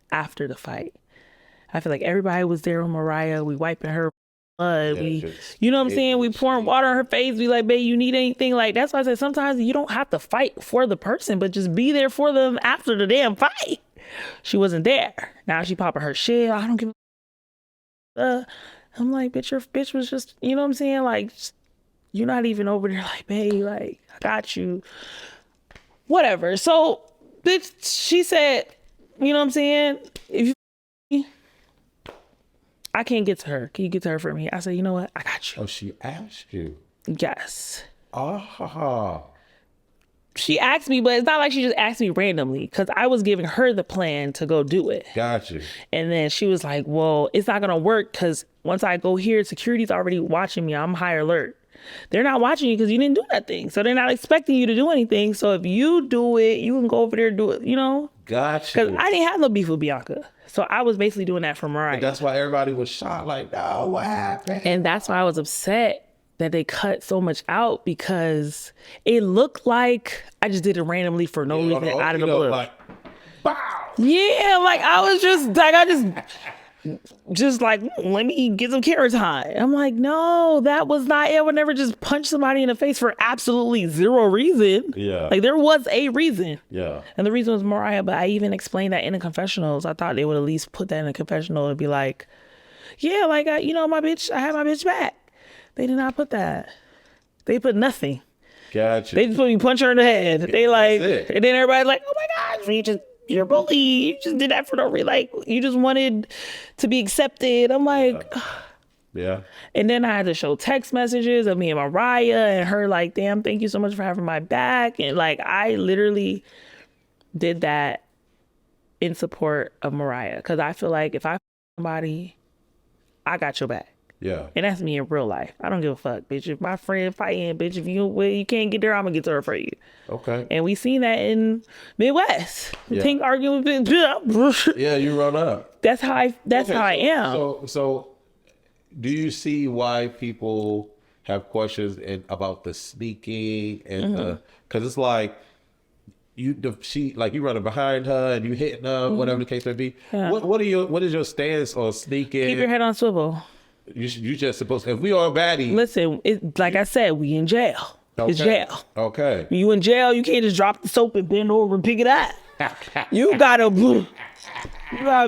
After the fight, I feel like everybody was there with Mariah. We wiping her blood. You know what I'm saying? We pouring water on her face. We like, babe, you need anything? Like, that's why I said sometimes you don't have to fight for the person, but just be there for them after the damn fight. She wasn't there. Now she popping her shit. I don't give a. I'm like, bitch, your bitch was just, you know what I'm saying? Like, you're not even over there. Like, babe, like, I got you. Whatever. So bitch, she said, you know what I'm saying? If you, I can't get to her. Can you get to her for me? I said, you know what? I got you. Oh, she asked you. Yes. Ah. She asked me, but it's not like she just asked me randomly because I was giving her the plan to go do it. Got you. And then she was like, well, it's not going to work because once I go here, security's already watching me. I'm high alert. They're not watching you because you didn't do that thing. So they're not expecting you to do anything. So if you do it, you can go over there and do it, you know? Gotcha. Because I didn't have no beef with Bianca. So I was basically doing that for Mariah. And that's why everybody was shocked, like, oh, what happened? And that's why I was upset that they cut so much out because it looked like I just did it randomly for no reason out of the blue. Like, wow. Yeah, like I was just like, let me get some camera time. I'm like, no, that was not it. I would never just punch somebody in the face for absolutely zero reason. Yeah. Like there was a reason. Yeah. And the reason was Mariah, but I even explained that in the confessionals. I thought they would at least put that in the confessional and be like, yeah, like, I had my bitch back. They did not put that. They put nothing. Gotcha. They just put me punch her in the head. They like, That's it. and then everybody's like, oh my gosh, you're a bully. You just did that for no reason. Like, you just wanted to be accepted. I'm like, yeah. And then I had to show text messages of me and Mariah and her like, damn, thank you so much for having my back. And like, I literally did that in support of Mariah. Cause I feel like if I somebody, I got your back. Yeah. And that's me in real life. I don't give a fuck, bitch. If my friend fighting, bitch, if you can't get there, I'm gonna get to her for you. Okay. And we seen that in Midwest. Yeah. Tinka arguing with Yeah, you run up. That's how I am. So do you see why people have questions about the sneaking and because it's like you running behind her and you hitting her, whatever the case may be. Yeah. What is your stance on sneaking? Keep your head on swivel. You just supposed to, if we are baddie. Listen, like I said, we in jail. Okay. It's jail. Okay. When you in jail, you can't just drop the soap and bend over and pick it up. You gotta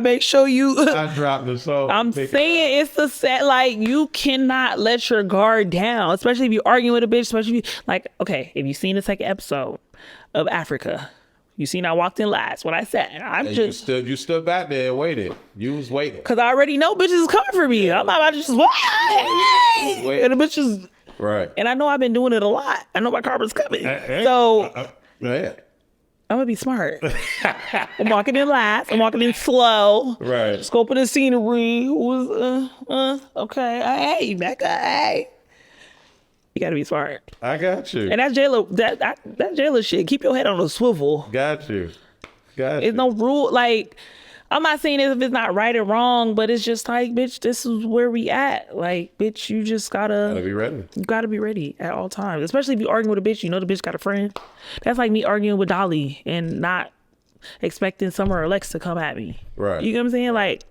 make sure you. I dropped the soap. I'm saying it's the set. Like you cannot let your guard down, especially if you're arguing with a bitch. Especially if you, like, okay, if you seen the second episode of Africa, you seen I walked in last. What I said, you stood back there and waited. You was waiting because I already know bitches is coming for me. I'm not about to just wait. And the bitches. Right. And I know I've been doing it a lot. I know my karma's coming. So yeah. I'm gonna be smart. I'm walking in last. I'm walking in slow. Right. Scoping the scenery. Who was okay. Hey, Becca. Hey. You gotta be smart. I got you. And that's jailer. That jailer shit. Keep your head on a swivel. Got you. It's no rule. Like, I'm not saying if it's not right or wrong, but it's just like, bitch, this is where we at. Like, bitch, you just gotta be ready. You gotta be ready at all times. Especially if you're arguing with a bitch, you know the bitch got a friend. That's like me arguing with Dolly and not expecting Summer or Lex to come at me. Right. You know what I'm saying? Like,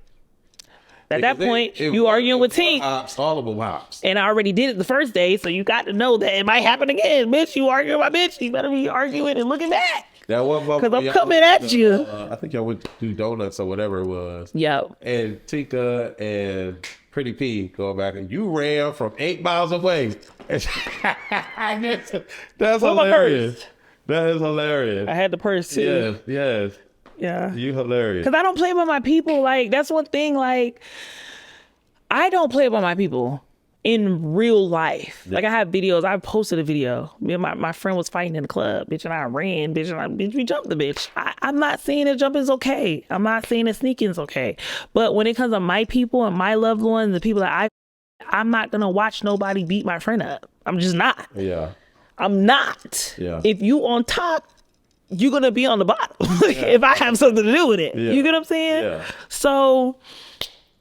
at that point, you arguing with Tink. All of them hops. And I already did it the first day, so you got to know that it might happen again. Bitch, you arguing with my bitch. You better be arguing and looking back. Because I'm coming at you. I think y'all went to do donuts or whatever it was. Yo. And Tinka and Pretty P going back, and you ran from 8 miles away. That's hilarious. That is hilarious. I had the purse too. Yes. Yeah. You hilarious. Because I don't play with my people. Like, that's one thing. Like, I don't play with my people in real life. Yeah. Like, I have videos. I posted a video. Me and my friend was fighting in the club, bitch, and I ran, bitch, and we jumped the bitch. I'm not saying that jumping is okay. I'm not saying that sneaking is okay. But when it comes to my people and my loved ones, the people that I'm not going to watch nobody beat my friend up. I'm just not. Yeah. I'm not. Yeah. If you on top, you're going to be on the bottom if I have something to do with it. Yeah. You get what I'm saying? Yeah. So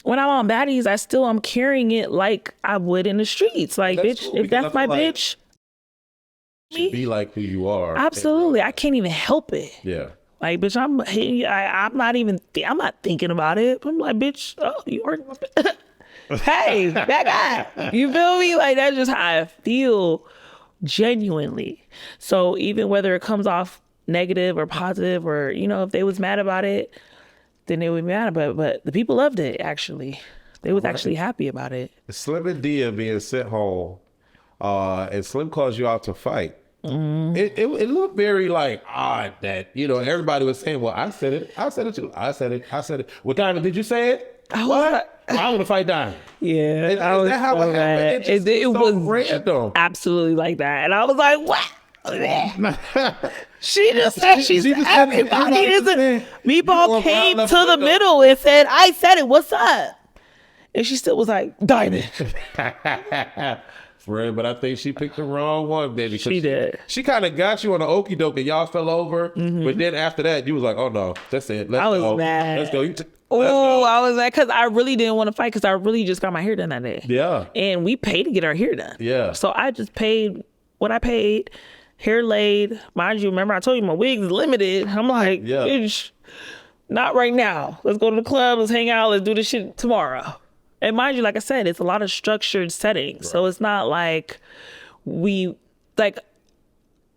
when I'm on Baddies, I'm carrying it like I would in the streets. Like, that's bitch, cool, if that's my bitch, be like who you are. Absolutely. I can't even help it. Yeah. Like, bitch, I'm not thinking about it. I'm like, bitch, oh, you are. Hey, that guy. You feel me? Like, that's just how I feel genuinely. So even whether it comes off negative or positive, or, you know, if they was mad about it, then they would be mad about it. But the people loved it, actually. They was actually happy about it. Slim and Dia being sent home, and Slim calls you out to fight. It looked very like odd that, you know, everybody was saying, well, I said it too. I said it. Well, Diamond, did you say it? What? I want to fight Diamond. Yeah, Is I was that how so it happened? mad. It was so random. absolutely like that, and I was like, "What?" She just said she's everybody isn't. Meatball came to the middle and said, "I said it. What's up?" And she still was like, "Diamond." Friend, but I think she picked the wrong one, baby. She did. She kind of got you on the okie doke and y'all fell over. But then after that, you was like, oh no, that's it. Let's I was go. mad. Let's go. Oh, I was mad because I really didn't want to fight because I really just got my hair done that day. Yeah. And we paid to get our hair done. Yeah. So I just paid what I paid, hair laid. Mind you, remember I told you my wig is limited. I'm like, bitch, not right now. Let's go to the club. Let's hang out. Let's do this shit tomorrow. And mind you, like I said, it's a lot of structured settings. Right. So it's not like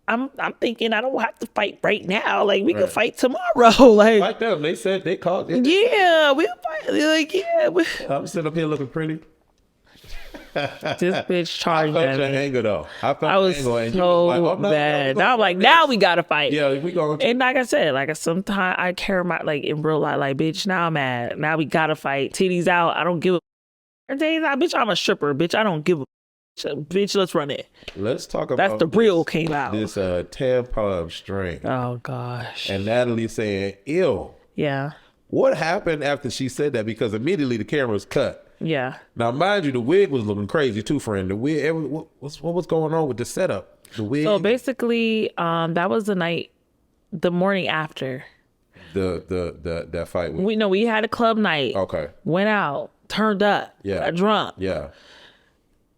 I'm thinking I don't have to fight right now. Like we could fight tomorrow. Like them. They said they called it. Yeah, we'll fight. Like, yeah. I'm sitting up here looking pretty. This bitch charged I felt your anger though. I was so bad. Now I'm like, now we gotta fight. Yeah, we going. And like I said, sometimes I care my in real life. Like, bitch, now I'm mad. Now we gotta fight. Titties out. I don't give a. Days out, bitch. I'm a stripper, bitch. I don't give a. Bitch, let's run it. Let's talk about that's the real came out. This tampon string. Oh gosh. And Natalie saying, "Ew." Yeah. What happened after she said that? Because immediately the camera was cut. Yeah. Now, mind you, the wig was looking crazy too, friend. The wig. What was going on with the setup? The wig. So basically, that was the morning after. That fight. We had a club night. Okay. Went out, turned up. Yeah. Got drunk. Yeah.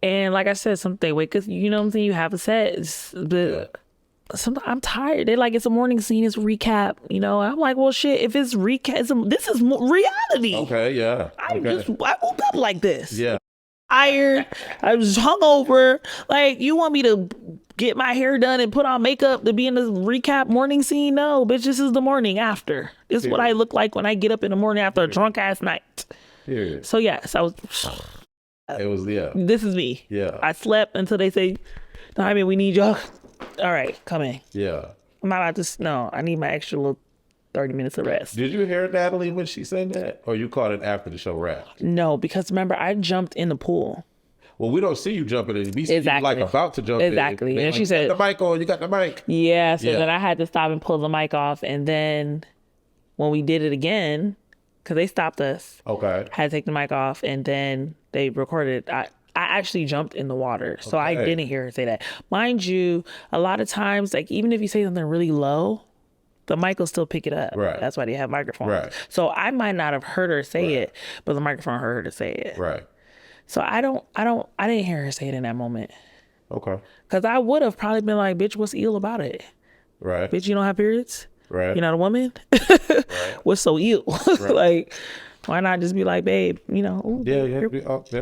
And like I said, they wake up, you know what I'm saying? You have a set. Sometimes I'm tired. They're like, it's a morning scene, it's a recap. You know, I'm like, well, shit, if it's recap, this is reality. Okay, yeah. I woke up like this. Yeah. Tired. I was hungover. Like, you want me to get my hair done and put on makeup to be in the recap morning scene? No, bitch, this is the morning after. This is what I look like when I get up in the morning after a drunk ass night. Period. So, yes, I was... It was, this is me. Yeah. I slept until they say, Diamond, we need y'all. All right, come in. Yeah. I'm not about to, no, I need my extra little 30 minutes of rest. Did you hear Natalie when she said that? Or you caught it after the show wrapped? No, because remember, I jumped in the pool. Well, we don't see you jumping in. We see you about to jump in. Exactly. And she said, you got the mic on, you got the mic. Yeah, so then I had to stop and pull the mic off. And then when we did it again, because they stopped us. Okay. Had to take the mic off, and then they recorded. I actually jumped in the water, so I didn't hear her say that. Mind you, a lot of times, even if you say something really low, the mic will still pick it up. Right. That's why they have microphones. Right. So I might not have heard her say it, but the microphone heard her say it. Right. So I didn't hear her say it in that moment. Okay. Because I would have probably been like, bitch, what's ill about it? Right. Bitch, you don't have periods? Right. You're not a woman? Right. What's so ill? Right. Why not just be like, babe, you know? Ooh, you know what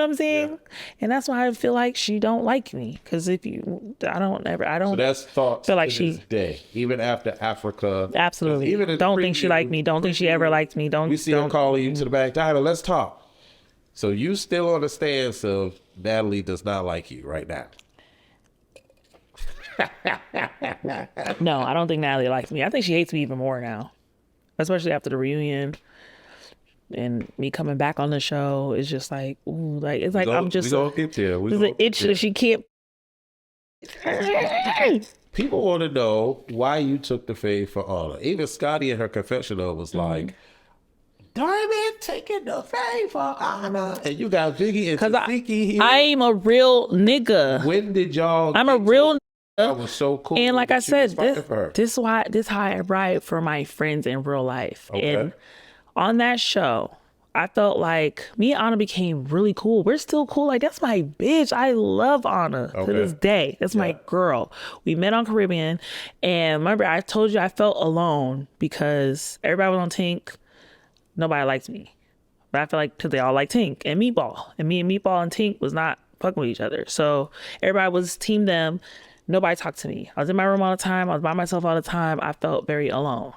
I'm saying? Yeah. And that's why I feel like she don't like me. Because I don't. So that's thought. Feel like she day, even after Africa. Absolutely. Even don't think she liked me. Don't think she ever liked me. We see her calling you to the back. Tyler, let's talk. So you still on the stance of Natalie does not like you right now. No, I don't think Natalie likes me. I think she hates me even more now, especially after the reunion and me coming back on the show. It's just like, ooh, like it's like I'm just. We gonna get there. There's an itch that she can't. People want to know why you took the fade for Ahna. Even Scotty in her confessional was like, Diamond taking the fade for Ahna, and you got Biggie and Tinka here. I'm a real nigga. When did y'all? I'm a real. That was so cool. And like I said, this how I ride for my friends in real life. Okay. And on that show, I felt like me and Ahna became really cool. We're still cool. Like, that's my bitch. I love Ahna to this day. That's my girl. We met on Caribbean. And remember, I told you I felt alone because everybody was on Tink. Nobody liked me. But I feel like because they all like Tink and Meatball. And me and Meatball and Tink was not fucking with each other. So everybody was team them. Nobody talked to me. I was in my room all the time. I was by myself all the time. I felt very alone.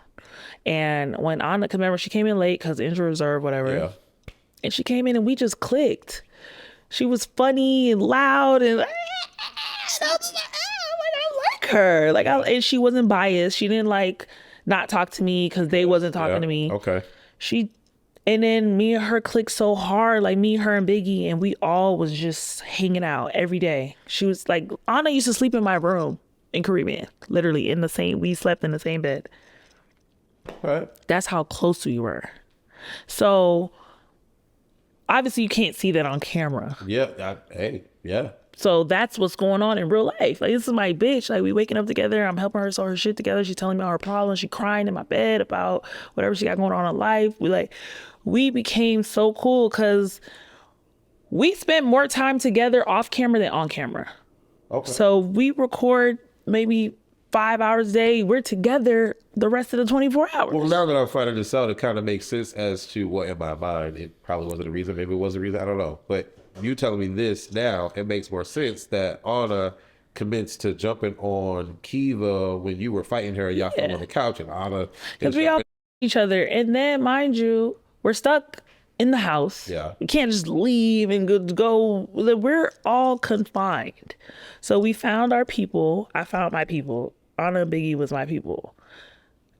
And when Ahna, remember, she came in late because injury reserve, whatever. Yeah. And she came in and we just clicked. She was funny and loud and And I was like, I like her. Like, and she wasn't biased. She didn't like not talk to me because they wasn't talking to me. Okay. And then me and her clicked so hard, like me, her, and Biggie, and we all was just hanging out every day. She was like, Ahna used to sleep in my room in Caribbean, literally we slept in the same bed. Right. That's how close we were. So obviously you can't see that on camera. Yeah. Yeah. So that's what's going on in real life. Like, this is my bitch. Like, we waking up together. I'm helping her sew her shit together. She's telling me all her problems. She crying in my bed about whatever she got going on in life. We became so cool because we spent more time together off camera than on camera. Okay. So we record maybe 5 hours a day. We're together the rest of the 24 hours. Well, now that I'm finding this out, it kind of makes sense as to what in my mind. It probably wasn't a reason. Maybe it was a reason. I don't know. But you telling me this now, it makes more sense that Ahna commenced to jumping on Kiva when you were fighting her. Y'all fell on the couch and Ahna. Because we all each other. And then, mind you, we're stuck in the house. Yeah. We can't just leave and go. We're all confined. So we found our people. I found my people. Ahna and Biggie was my people.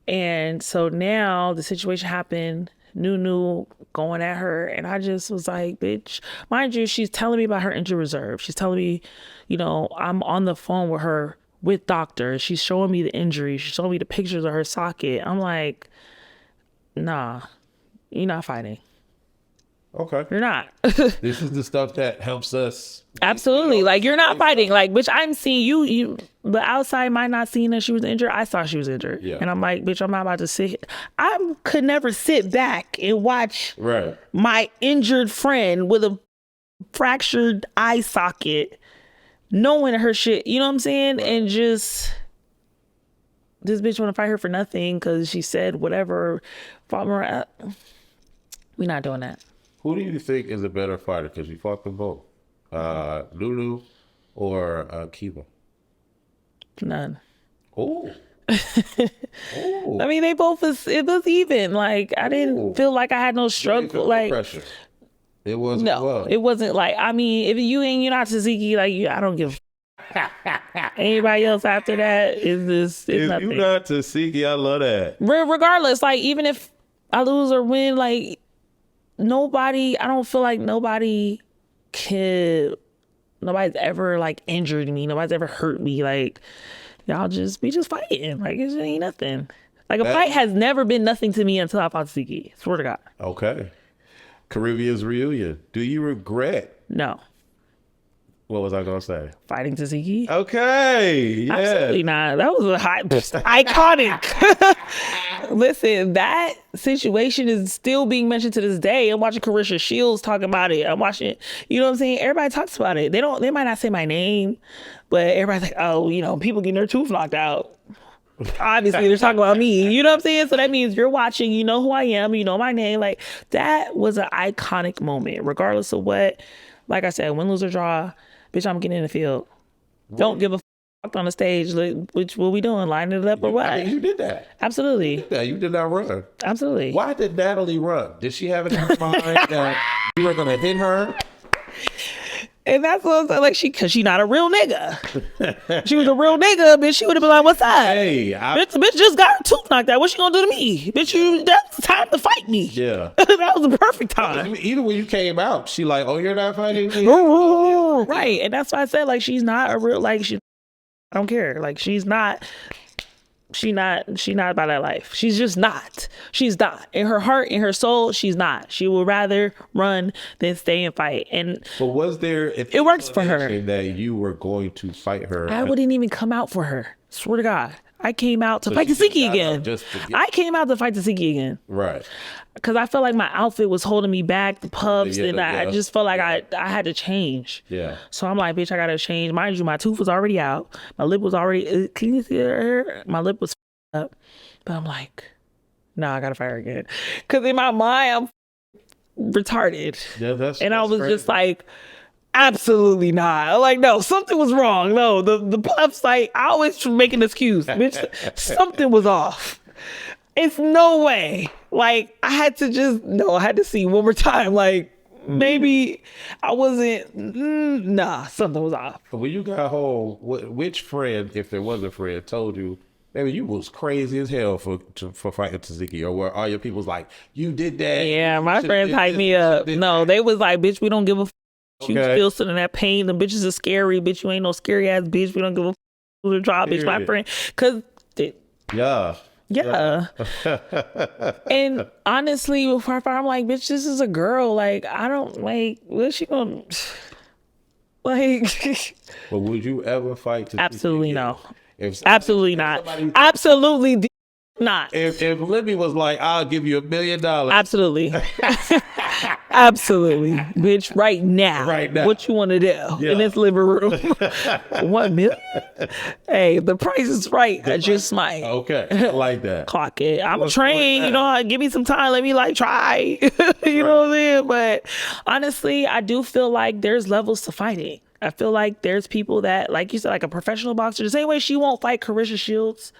And so now the situation happened. Nunu going at her, and I just was like, bitch. Mind you, she's telling me about her injury reserve. She's telling me, I'm on the phone with her with doctors. She's showing me the injury. She's showing me the pictures of her socket. I'm like, nah, you're not fighting. Okay. You're not. This is the stuff that helps us. Absolutely. Like, you're not fighting. Like, bitch, I'm seeing you, the outside might not seeing that she was injured. I saw she was injured. Yeah. And I'm like, bitch, I'm not about to sit. I could never sit back and watch my injured friend with a fractured eye socket, knowing her shit, you know what I'm saying? Right. And just, this bitch want to fight her for nothing because she said whatever. We're not doing that. Who do you think is a better fighter? Because you fought them both. Lulu or Kiva? None. Oh. I mean, it was even. Like, I didn't feel like I had no struggle. Like, pressure. It wasn't. No, it wasn't. Like, I mean, if you're not Tzatziki, like, I don't give anybody else after that is if nothing. If you're not Tzatziki, I love that. Regardless, like, even if I lose or win, like, I don't feel like nobody's ever like injured me. Nobody's ever hurt me. Like, we just fighting. Like, it ain't nothing. Like, a fight has never been nothing to me until I fought Tzatziki. Swear to God. Okay. Caribbean's reunion. Do you regret? No. What was I gonna say? Fighting Tzatziki? Okay. Yeah. Absolutely not. That was iconic. Listen, that situation is still being mentioned to this day. I'm watching Carisha Shields talking about it. I'm watching, you know what I'm saying? Everybody talks about it. They might not say my name, but everybody's like, oh, people getting their tooth knocked out. Obviously, they're talking about me. You know what I'm saying? So that means you're watching, you know who I am, you know my name. Like, that was an iconic moment, regardless of what, like I said, win, lose, or draw. Bitch, I'm getting in the field. Don't give a fuck on the stage. What we doing? Lining it up or what? I mean, you did that. Absolutely. You did not run. Absolutely. Was did Natalie run? Did she have it in her mind that you were going to hit her? And that's what I'm saying. Like, because she not a real nigga. She was a real nigga, bitch. She would have been like, what's up? Hey, bitch just got her tooth knocked out. What she gonna do to me? Bitch, that's the time to fight me. Yeah. That was the perfect time. Even when you came out, she like, oh, you're not fighting me? Right. And that's why I said, like, she's not a real, like, I don't care. Like, she's not about that life. She's just not. She's not. In her heart, in her soul, she's not. She would rather run than stay and fight. But was there... It works for her. ...that you were going to fight her? I wouldn't even come out for her. Swear to God. I came out to fight Tzatziki again. I came out to fight Tzatziki again. Right. Because I felt like my outfit was holding me back, the puffs, and I just felt like I had to change. Yeah. So I'm like, bitch, I got to change. Mind you, my tooth was already out. My lip was already, can you see her? My lip was up. But I'm like, nah, I got to fight her again. Because in my mind, I'm retarded. Yeah, that's I was crazy. Just like, absolutely not. Like, no, something was wrong. No, the puffs, like, I always make an excuse. Bitch, something was off. It's no way. Like, I had to see one more time. Like, maybe I wasn't. Nah, something was off. When you got home, which friend, if there was a friend, told you, maybe you was crazy as hell for fighting Tzatziki, or where all your people's like, you did that? Yeah, my friends hyped me up. No, they was like, bitch, we don't give a f. You still sitting in that pain. The bitches are scary, bitch. You ain't no scary ass bitch. We don't give a f to drop, bitch. My friend, cause yeah. And honestly, before I'm like, bitch, this is a girl. Like, I don't like. What's she gonna like? But would you ever fight Tzatziki? Absolutely no. Absolutely not. Absolutely not. If Libby was like, I'll give you $1 million. Absolutely. Absolutely. Bitch, right now. What you want to do in this living room? 1 million? Hey, the price is right. I just might. Okay. I like that. Clock it. I'm trained. You know, give me some time. Let me like try. You know what I'm saying? But honestly, I do feel like there's levels to fighting. I feel like there's people that, like you said, like a professional boxer, the same way she won't fight Carissa Shields,